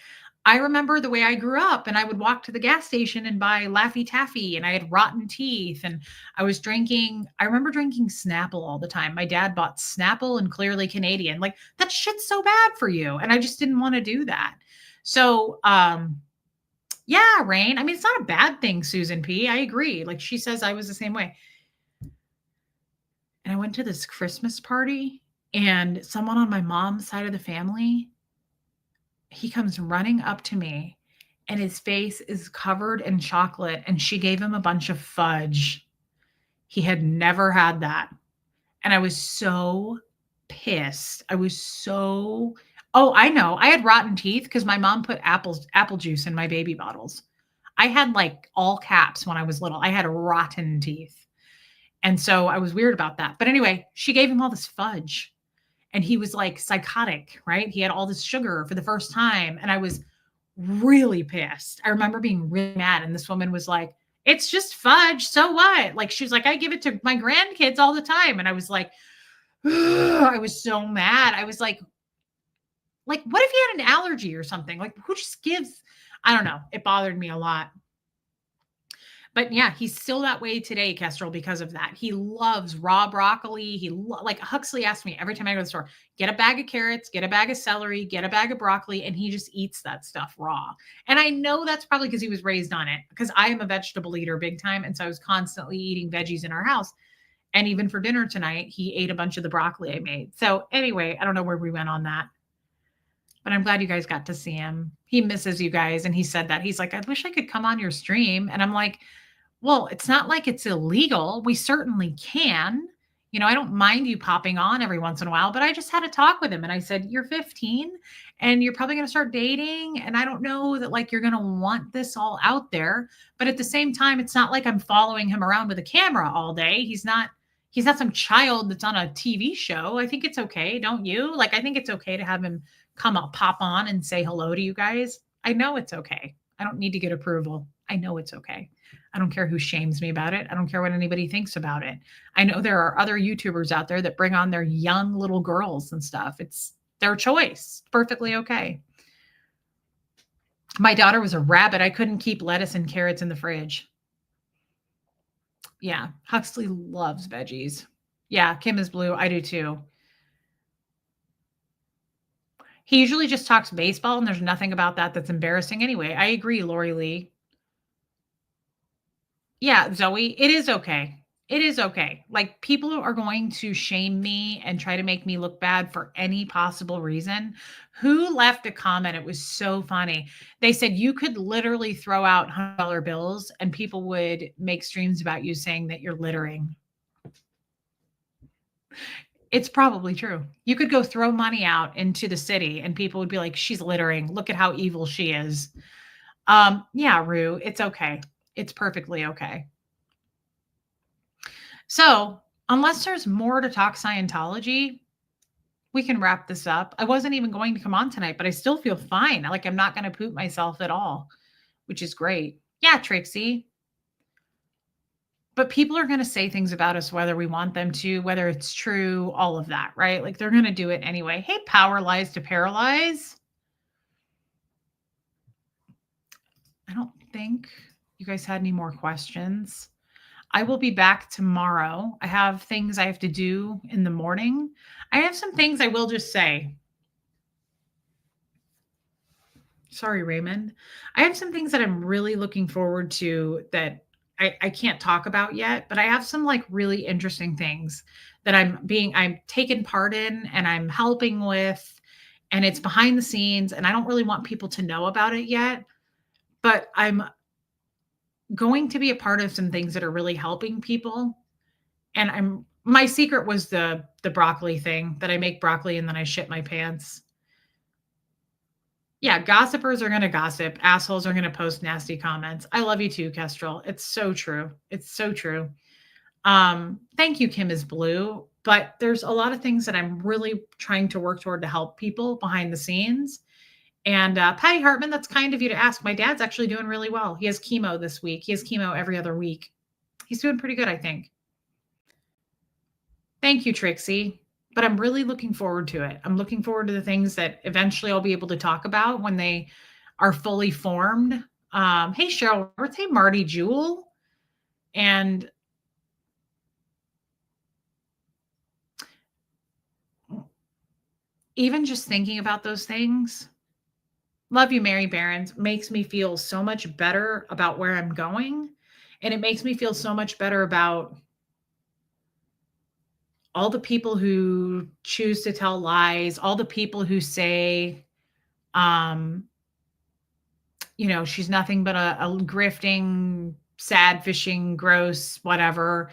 I remember the way I grew up and I would walk to the gas station and buy Laffy Taffy and I had rotten teeth and I remember drinking Snapple all the time. My dad bought Snapple and Clearly Canadian. Like that shit's so bad for you. And I just didn't want to do that. So, yeah, Rain. I mean, it's not a bad thing, Susan P. I agree. Like she says, I was the same way. And I went to this Christmas party and someone on my mom's side of the family, he comes running up to me and his face is covered in chocolate and she gave him a bunch of fudge. He had never had that. And I was so pissed. Oh, I know. I had rotten teeth because my mom put apple juice in my baby bottles. I had like all caps when I was little. I had rotten teeth. And so I was weird about that. But anyway, she gave him all this fudge and he was like psychotic, right? He had all this sugar for the first time. And I was really pissed. I remember being really mad. And this woman was like, it's just fudge. So what? Like, she was like, I give it to my grandkids all the time. And I was like, I was so mad. I was like, what if you had an allergy or something? Like, who just gives? I don't know. It bothered me a lot. But yeah, he's still that way today, Kestrel, because of that. He loves raw broccoli. Like Huxley asked me every time I go to the store, get a bag of carrots, get a bag of celery, get a bag of broccoli, and he just eats that stuff raw. And I know that's probably because he was raised on it, because I am a vegetable eater big time. And so I was constantly eating veggies in our house. And even for dinner tonight, he ate a bunch of the broccoli I made. So anyway, I don't know where we went on that. But I'm glad you guys got to see him. He misses you guys. And he said that. He's like, I wish I could come on your stream. And I'm like, well, it's not like it's illegal. We certainly can. You know, I don't mind you popping on every once in a while, but I just had a talk with him and I said, you're 15 and you're probably going to start dating. And I don't know that like you're going to want this all out there. But at the same time, it's not like I'm following him around with a camera all day. He's not some child that's on a TV show. I think it's okay. Don't you? Like, I think it's okay to have him come up, pop on and say hello to you guys. I know it's okay. I don't need to get approval. I know it's okay. I don't care who shames me about it. I don't care what anybody thinks about it. I know there are other YouTubers out there that bring on their young little girls and stuff. It's their choice. Perfectly okay. My daughter was a rabbit. I couldn't keep lettuce and carrots in the fridge. Yeah, Huxley loves veggies. Yeah, Kim is blue. I do too. He usually just talks baseball, and there's nothing about that that's embarrassing anyway. I agree, Lori Lee. Yeah, Zoe, it is okay. It is okay. Like people are going to shame me and try to make me look bad for any possible reason. Who left a comment? It was so funny. They said you could literally throw out $100 bills and people would make streams about you saying that you're littering. It's probably true. You could go throw money out into the city and people would be like, she's littering. Look at how evil she is. Yeah, Rue, it's okay. It's perfectly okay. So, unless there's more to talk Scientology, we can wrap this up. I wasn't even going to come on tonight, but I still feel fine. Like I'm not going to poop myself at all, which is great. Yeah, Trixie. But people are going to say things about us whether we want them to, whether it's true, all of that, right? Like they're going to do it anyway. Hey, power lies to paralyze. I don't think you guys had any more questions. I will be back tomorrow. I have things I have to do in the morning. I have some things I will just say. Sorry, Raymond. I have some things that I'm really looking forward to that I can't talk about yet, but I have some like really interesting things that I'm taking part in and I'm helping with, and it's behind the scenes, and I don't really want people to know about it yet, but I'm going to be a part of some things that are really helping people. And my secret was the broccoli thing that I make broccoli and then I shit my pants. Yeah, gossipers are gonna gossip. Assholes are gonna post nasty comments. I love you too, Kestrel. It's so true. It's so true. Thank you, Kim is blue. But there's a lot of things that I'm really trying to work toward to help people behind the scenes. And Patty Hartman, that's kind of you to ask. My dad's actually doing really well. He has chemo this week. He has chemo every other week. He's doing pretty good, I think. Thank you, Trixie. But I'm really looking forward to it. I'm looking forward to the things that eventually I'll be able to talk about when they are fully formed. Hey, Cheryl Roberts. Hey, Marty Jewell. And even just thinking about those things, love you, Mary Barons, makes me feel so much better about where I'm going. And it makes me feel so much better about all the people who choose to tell lies, all the people who say, um, she's nothing but a grifting, sad fishing, gross, whatever.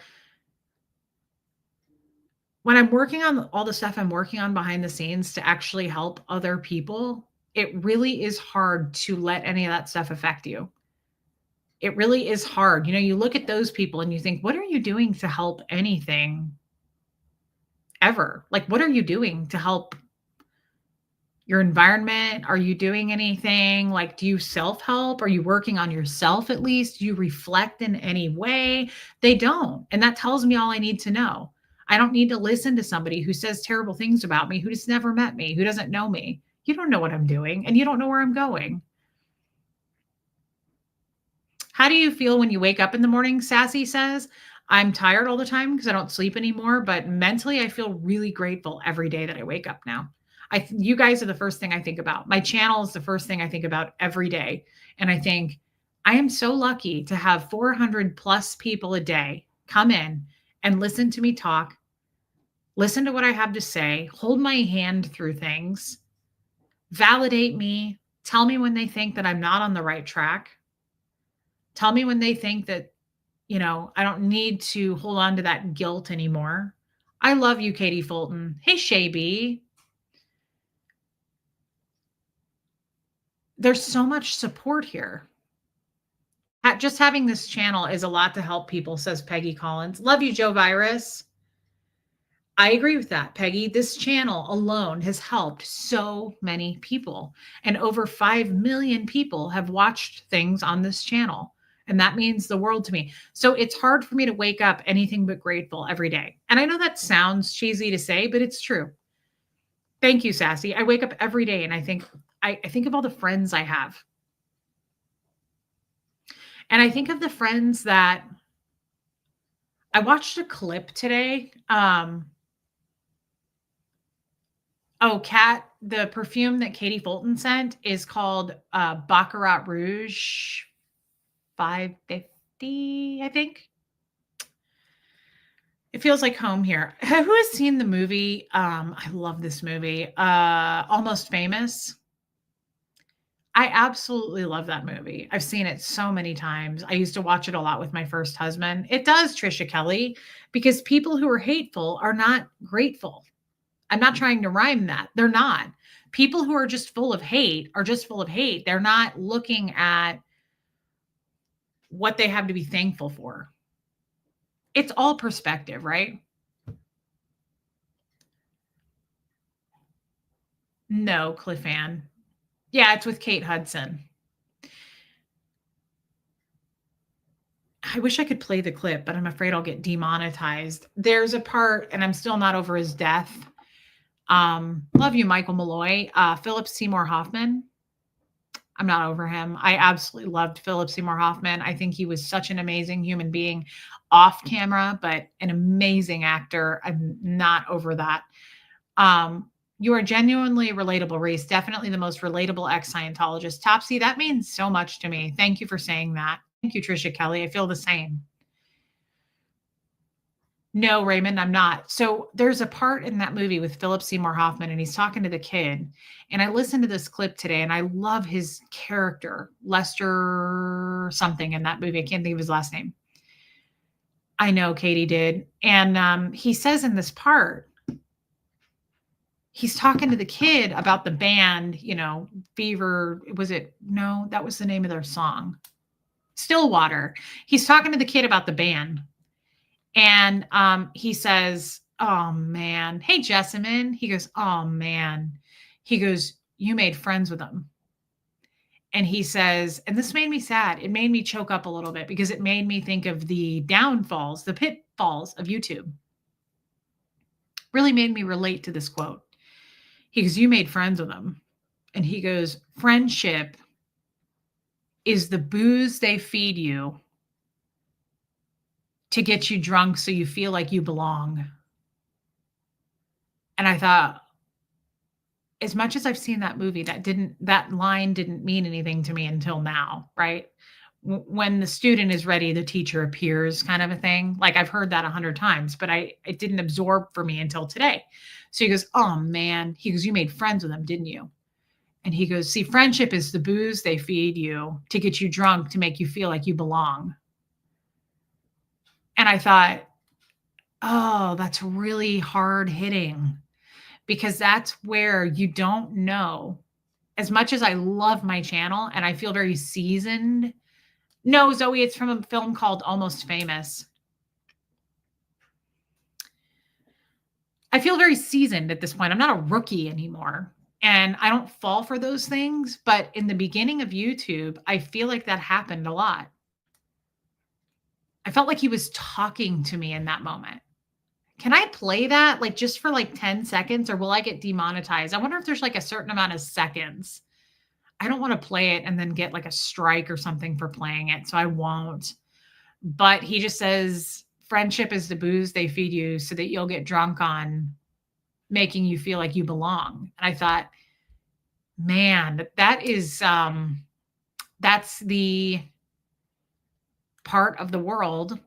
When I'm working on all the stuff I'm working on behind the scenes to actually help other people, it really is hard to let any of that stuff affect you. It really is hard. You look at those people and you think, what are you doing to help anything ever? Like, what are you doing to help your environment? Are you doing anything? Like, do you self-help? Are you working on yourself at least? Do you reflect in any way? They don't. And that tells me all I need to know. I don't need to listen to somebody who says terrible things about me, who just never met me, who doesn't know me. You don't know what I'm doing and you don't know where I'm going. How do you feel when you wake up in the morning? Sassy says, I'm tired all the time because I don't sleep anymore, but mentally I feel really grateful every day that I wake up now. You guys are the first thing I think about. My channel is the first thing I think about every day. And I think I am so lucky to have 400 plus people a day come in and listen to me talk, listen to what I have to say, hold my hand through things, validate me, tell me when they think that I'm not on the right track, tell me when they think that, I don't need to hold on to that guilt anymore. I love you, Katie Fulton. Hey, Shay. There's so much support here. Just having this channel is a lot to help people, says Peggy Collins. Love you, Joe Virus. I agree with that, Peggy. This channel alone has helped so many people, and over 5 million people have watched things on this channel. And that means the world to me. So it's hard for me to wake up anything but grateful every day. And I know that sounds cheesy to say, but it's true. Thank you, Sassy. I wake up every day and I think of all the friends I have. And I think of the friends that I watched a clip today. Kat, the perfume that Katie Fulton sent is called Baccarat Rouge 550, I think. It feels like home here. Who has seen the movie? I love this movie. Almost Famous. I absolutely love that movie. I've seen it so many times. I used to watch it a lot with my first husband. It does, Trisha Kelly, because people who are hateful are not grateful. I'm not trying to rhyme that. They're not. People who are just full of hate are just full of hate. They're not looking at what they have to be thankful for. It's all perspective, right? No, Cliff Ann. Yeah, it's with Kate Hudson. I wish I could play the clip, but I'm afraid I'll get demonetized. There's a part, and I'm still not over his death. Love you, Michael Malloy. Philip Seymour Hoffman. I'm not over him. I absolutely loved Philip Seymour Hoffman. I think he was such an amazing human being off camera, but an amazing actor. I'm not over that. You are genuinely relatable, Reese. Definitely the most relatable ex-Scientologist. Topsy, that means so much to me. Thank you for saying that. Thank you, Trisha Kelly. I feel the same. No, Raymond, I'm not. So there's a part in that movie with Philip Seymour Hoffman, and he's talking to the kid. And I listened to this clip today, and I love his character, Lester something in that movie. I can't think of his last name. I know Katie did. And he says in this part, he's talking to the kid about the band, Fever. Was it? No, that was the name of their song. Stillwater. He's talking to the kid about the band. And he says, "Oh man, hey Jessamine." He goes, "Oh man." He goes, "You made friends with them." And he says, and this made me sad. It made me choke up a little bit because it made me think of the downfalls, the pitfalls of YouTube. Really made me relate to this quote. He goes, "You made friends with them." And he goes, "Friendship is the booze they feed you to get you drunk so you feel like you belong." And I thought, as much as I've seen that movie, that line didn't mean anything to me until now, right? When the student is ready, the teacher appears, kind of a thing. Like I've heard that 100 times, but it didn't absorb for me until today. So he goes, "Oh man," he goes, "You made friends with them, didn't you?" And he goes, "See, friendship is the booze they feed you to get you drunk to make you feel like you belong." And I thought, oh, that's really hard hitting because that's where you don't know. As much as I love my channel and I feel very seasoned. No, Zoe, it's from a film called Almost Famous. I feel very seasoned at this point. I'm not a rookie anymore. And I don't fall for those things. But in the beginning of YouTube, I feel like that happened a lot. I felt like he was talking to me in that moment. Can I play that like just for like 10 seconds or will I get demonetized? I wonder if there's like a certain amount of seconds. I don't want to play it and then get like a strike or something for playing it. So I won't. But he just says, friendship is the booze they feed you so that you'll get drunk on making you feel like you belong. And I thought, man, that's the part of the world,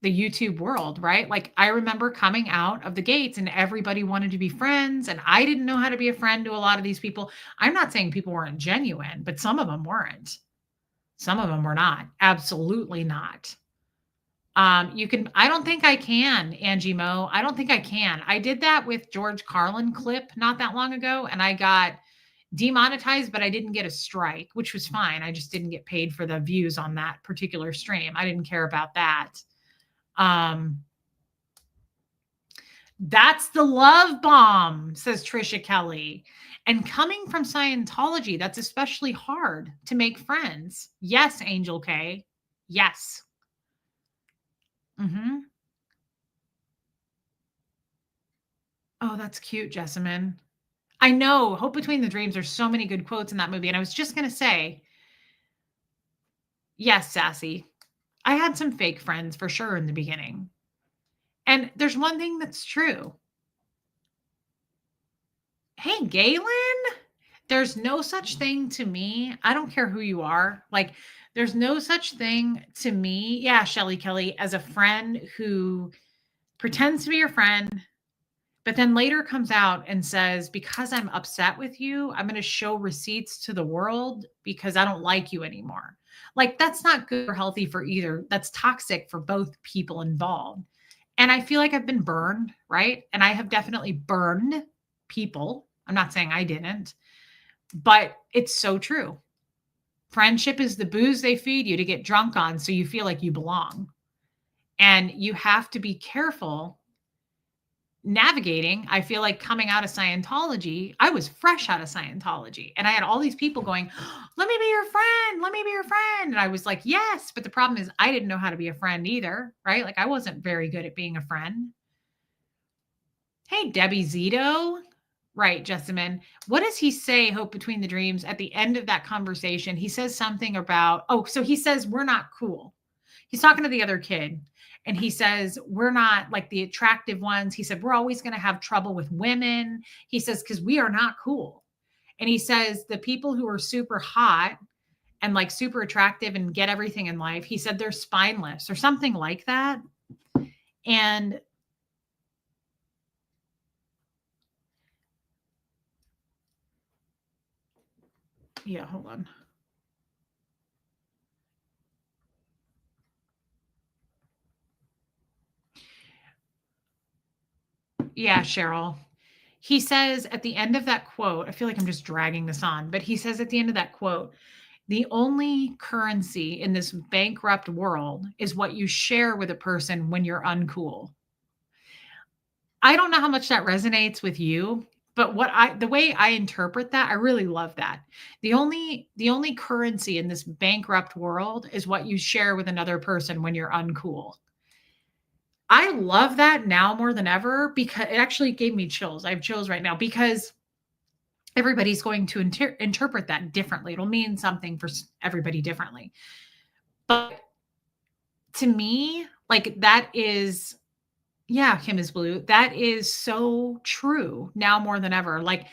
the YouTube world, right? Like I remember coming out of the gates and everybody wanted to be friends and I didn't know how to be a friend to a lot of these people. I'm not saying people weren't genuine, but some of them weren't. Some of them were not. Absolutely not. I don't think I can, Angie Mo. I don't think I can. I did that with George Carlin clip not that long ago and I got demonetized, but I didn't get a strike, which was fine. I just didn't get paid for the views on that particular stream. I didn't care about that. That's the love bomb, says Trisha Kelly. And coming from Scientology, that's especially hard to make friends. Yes, Angel K. Yes. Oh, that's cute, Jessamine. I know. Hope Between the Dreams. There's so many good quotes in that movie. And I was just going to say, yes, Sassy. I had some fake friends for sure in the beginning. And there's one thing that's true. Hey, Galen, there's no such thing to me. I don't care who you are. Like, there's no such thing to me. Yeah, Shelly Kelly, as a friend who pretends to be your friend, But then later comes out and says, because I'm upset with you, I'm going to show receipts to the world because I don't like you anymore. Like, that's not good or healthy for either. That's toxic for both people involved. And I feel like I've been burned, right? And I have definitely burned people. I'm not saying I didn't, but it's so true. Friendship is the booze they feed you to get drunk on so you feel like you belong. And you have to be careful navigating. I feel like coming out of Scientology, I was fresh out of Scientology and I had all these people going, let me be your friend. Let me be your friend. And I was like, yes. But the problem is I didn't know how to be a friend either, right? Like I wasn't very good at being a friend. Hey, Debbie Zito. Right, Jessamine. What does he say, Hope Between the Dreams, at the end of that conversation? He says something about, so he says, we're not cool. He's talking to the other kid. And he says, we're not like the attractive ones. He said, we're always going to have trouble with women. He says, because we are not cool. And he says, the people who are super hot and like super attractive and get everything in life, he said they're spineless or something like that. And yeah, hold on. Yeah, Cheryl. He says at the end of that quote, I feel like I'm just dragging this on, but he says at the end of that quote, the only currency in this bankrupt world is what you share with a person when you're uncool. I don't know how much that resonates with you, but the way I interpret that, I really love that. The only currency in this bankrupt world is what you share with another person when you're uncool. I love that now more than ever because it actually gave me chills. I have chills right now because everybody's going to interpret that differently. It'll mean something for everybody differently. But to me, like that is, yeah, Kim is blue. That is so true now more than ever. Like,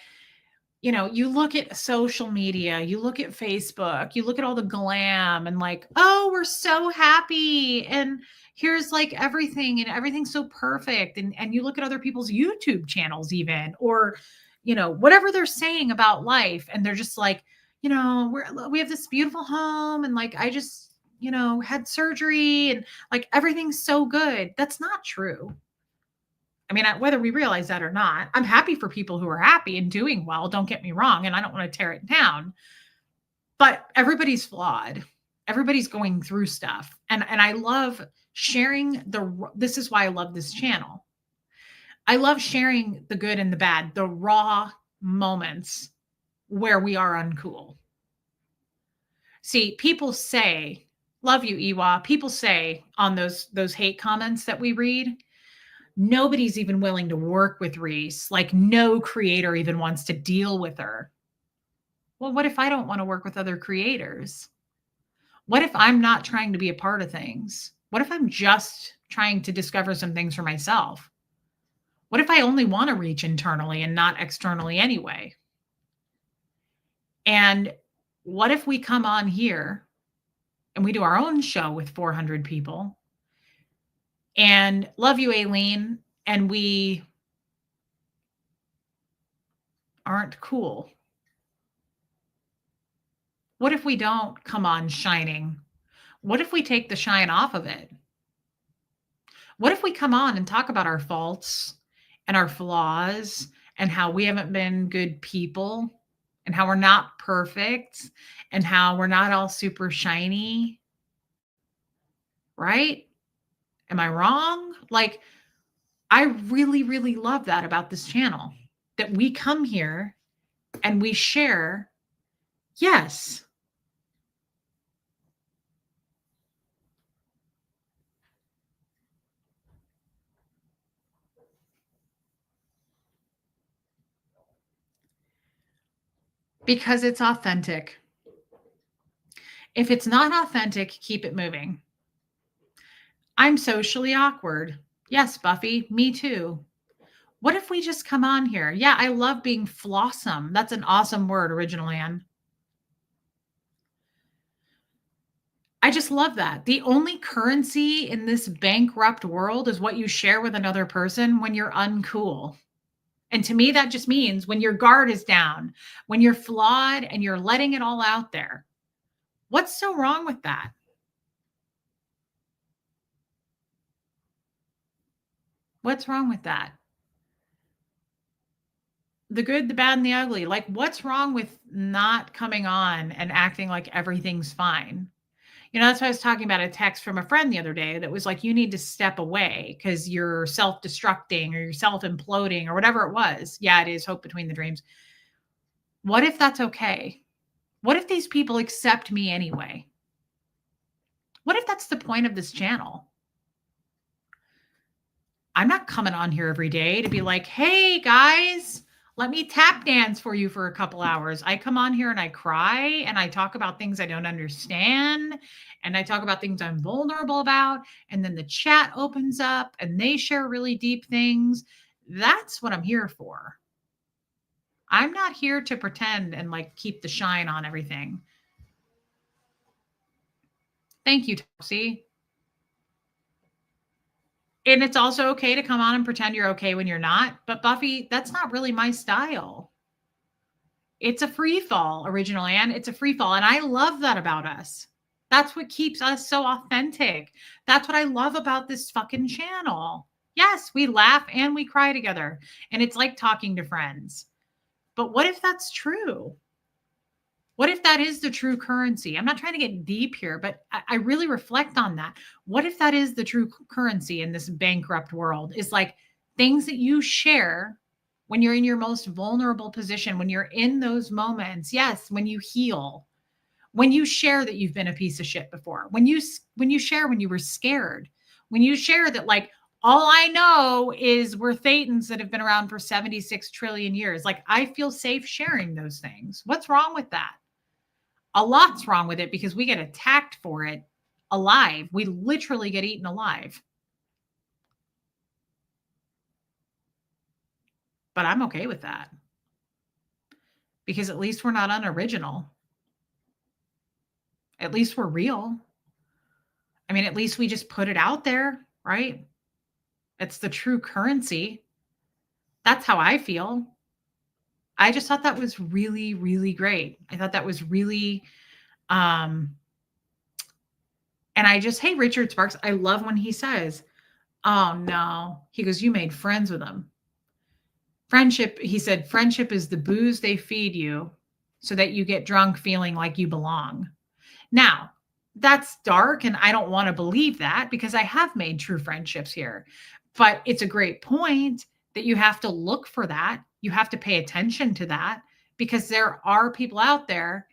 you look at social media, you look at Facebook, you look at all the glam and like, oh, we're so happy. And here's like everything and everything's so perfect. And you look at other people's YouTube channels, even, or, whatever they're saying about life. And they're just like, we have this beautiful home. And like, I just, had surgery and like everything's so good. That's not true. I mean, whether we realize that or not, I'm happy for people who are happy and doing well. Don't get me wrong. And I don't want to tear it down, but everybody's flawed. Everybody's going through stuff. And I love sharing this is why I love this channel. I love sharing the good and the bad, the raw moments where we are uncool. See, people say, love you, Iwa. People say on those hate comments that we read, nobody's even willing to work with Reese. Like no creator even wants to deal with her. Well, what if I don't want to work with other creators? What if I'm not trying to be a part of things? What if I'm just trying to discover some things for myself? What if I only want to reach internally and not externally anyway? And what if we come on here and we do our own show with 400 people and love you, Aileen, and we aren't cool? What if we don't come on shining? What if we take the shine off of it? What if we come on and talk about our faults and our flaws and how we haven't been good people and how we're not perfect and how we're not all super shiny? Right? Am I wrong? Like, I really, really love that about this channel, that we come here and we share. Yes. Because it's authentic. If it's not authentic, keep it moving. I'm socially awkward. Yes, Buffy, me too. What if we just come on here? Yeah, I love being flossum. That's an awesome word, Original Ann. I just love that. The only currency in this bankrupt world is what you share with another person when you're uncool. And to me, that just means when your guard is down, when you're flawed and you're letting it all out there, what's so wrong with that? What's wrong with that? The good, the bad, and the ugly. Like, what's wrong with not coming on and acting like everything's fine? That's why I was talking about a text from a friend the other day that was like, you need to step away because you're self destructing or you're self imploding or whatever it was. Yeah, it is hope between the dreams. What if that's okay? What if these people accept me anyway? What if that's the point of this channel? I'm not coming on here every day to be like, hey guys, let me tap dance for you for a couple hours. I come on here and I cry and I talk about things I don't understand. And I talk about things I'm vulnerable about. And then the chat opens up and they share really deep things. That's what I'm here for. I'm not here to pretend and like keep the shine on everything. Thank you, Topsy. And it's also okay to come on and pretend you're okay when you're not. But Buffy, that's not really my style. It's a free fall originally, and it's a free fall. And I love that about us. That's what keeps us so authentic. That's what I love about this fucking channel. Yes, we laugh and we cry together. And it's like talking to friends. But what if that's true? What if that is the true currency? I'm not trying to get deep here, but I really reflect on that. What if that is the true currency in this bankrupt world? Is like things that you share when you're in your most vulnerable position, when you're in those moments. Yes, when you heal, when you share that you've been a piece of shit before, when you share when you were scared, when you share that like all I know is we're thetans that have been around for 76 trillion years. Like I feel safe sharing those things. What's wrong with that? A lot's wrong with it because we get attacked for it alive. We literally get eaten alive. But I'm okay with that because at least we're not unoriginal. At least we're real. I mean, at least we just put it out there, right? It's the true currency. That's how I feel. I just thought that was really, really great. I thought that was really, and I just, hey, Richard Sparks, I love when he says, oh no, he goes, you made friends with him. Friendship, he said, friendship is the booze they feed you so that you get drunk feeling like you belong. Now, that's dark, and I don't want to believe that because I have made true friendships here. But it's a great point that you have to look for that. You have to pay attention to that because there are people out there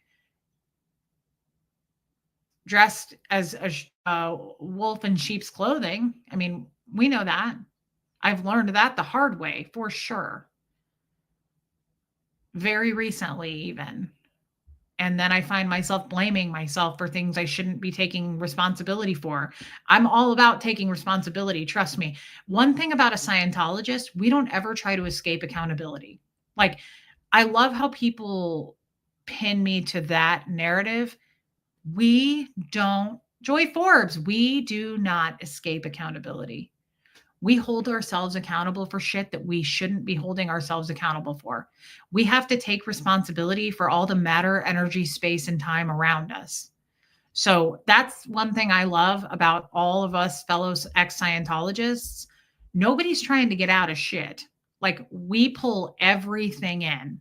dressed as a wolf in sheep's clothing. I mean, we know that. I've learned that the hard way for sure. Very recently, even. And then I find myself blaming myself for things I shouldn't be taking responsibility for. I'm all about taking responsibility. Trust me. One thing about a Scientologist, we don't ever try to escape accountability. Like, I love how people pin me to that narrative. We don't, Joy Forbes, we do not escape accountability. We hold ourselves accountable for shit that we shouldn't be holding ourselves accountable for. We have to take responsibility for all the matter, energy, space, and time around us. So that's one thing I love about all of us fellow ex Scientologists. Nobody's trying to get out of shit. Like we pull everything in.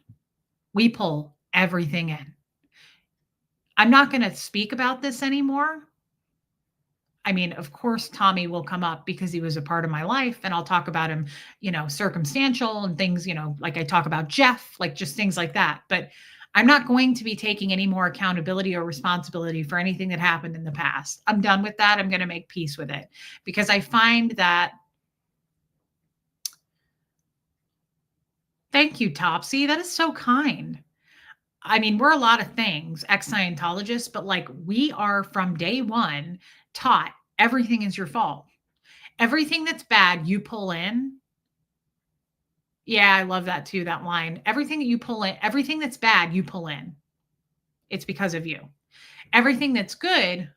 We pull everything in. I'm not going to speak about this anymore. I mean, of course, Tommy will come up because he was a part of my life, and I'll talk about him, circumstantial and things, like I talk about Jeff, like just things like that. But I'm not going to be taking any more accountability or responsibility for anything that happened in the past. I'm done with that. I'm going to make peace with it because I find that. Thank you, Topsy. That is so kind. I mean, we're a lot of things, ex-Scientologists, but like we are from day one taught everything is your fault. Everything that's bad, you pull in. Yeah, I love that too, that line. Everything that you pull in, everything that's bad, you pull in. It's because of you. Everything that's good,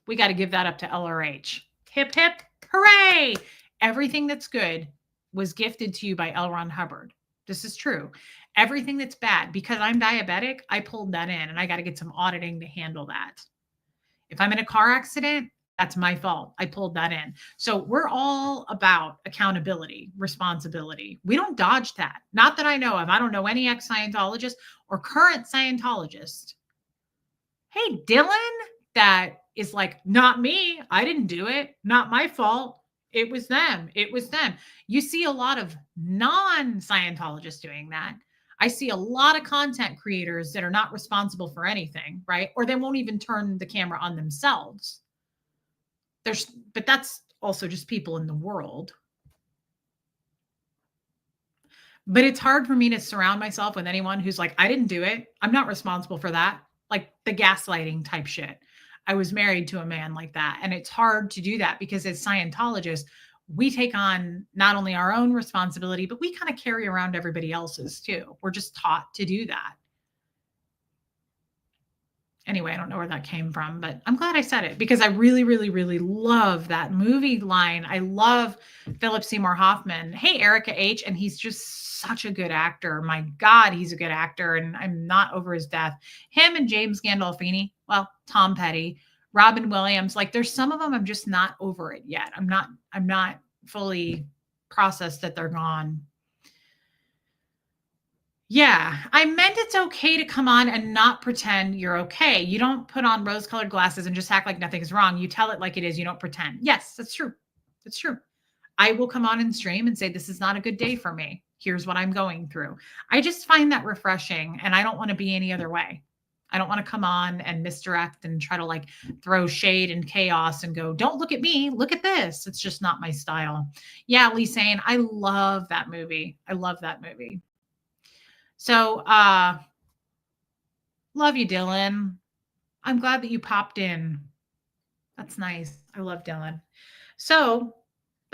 we got to give that up to LRH. Hip, hip, hooray. Everything that's good was gifted to you by L. Ron Hubbard. This is true. Everything that's bad, because I'm diabetic, I pulled that in and I got to get some auditing to handle that. If I'm in a car accident, that's my fault. I pulled that in. So we're all about accountability, responsibility. We don't dodge that. Not that I know of. I don't know any ex Scientologist or current Scientologist. Hey, Dylan, that is like, not me. I didn't do it. Not my fault. It was them. It was them. You see a lot of non Scientologists doing that. I see a lot of content creators that are not responsible for anything, right? Or they won't even turn the camera on themselves. But that's also just people in the world. But it's hard for me to surround myself with anyone who's like, I didn't do it. I'm not responsible for that. Like the gaslighting type shit. I was married to a man like that. And it's hard to do that because as Scientologists, we take on not only our own responsibility, but we kind of carry around everybody else's too. We're just taught to do that. Anyway, I don't know where that came from, but I'm glad I said it because I really, really, really love that movie line. I love Philip Seymour Hoffman. Hey, Erica H. And he's just such a good actor. My God, he's a good actor. And I'm not over his death. Him and James Gandolfini, well, Tom Petty, Robin Williams, like there's some of them I'm just not over it yet. I'm not fully processed that they're gone. Yeah, I meant it's okay to come on and not pretend you're okay. You don't put on rose-colored glasses and just act like nothing is wrong. You tell it like it is. You don't pretend. Yes, that's true. That's true. I will come on and stream and say, this is not a good day for me. Here's what I'm going through. I just find that refreshing and I don't want to be any other way. I don't want to come on and misdirect and try to like throw shade and chaos and go, don't look at me, look at this. It's just not my style. Yeah, Lee saying, I love that movie. I love that movie. So, love you, Dylan. I'm glad that you popped in. That's nice. I love Dylan. So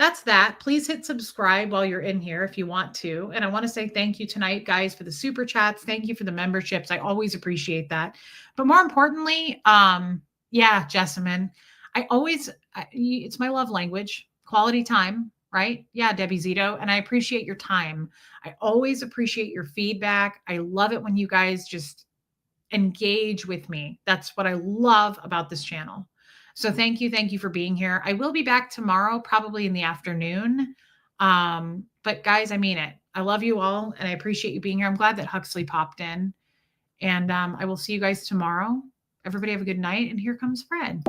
that's that. Please hit subscribe while you're in here if you want to. And I want to say thank you tonight, guys, for the super chats. Thank you for the memberships. I always appreciate that. But more importantly, yeah, Jessamine, it's my love language, quality time, right? Yeah, Debbie Zito. And I appreciate your time. I always appreciate your feedback. I love it when you guys just engage with me. That's what I love about this channel. So thank you. Thank you for being here. I will be back tomorrow, probably in the afternoon. But guys, I mean it. I love you all and I appreciate you being here. I'm glad that Huxley popped in and I will see you guys tomorrow. Everybody have a good night. And here comes Fred.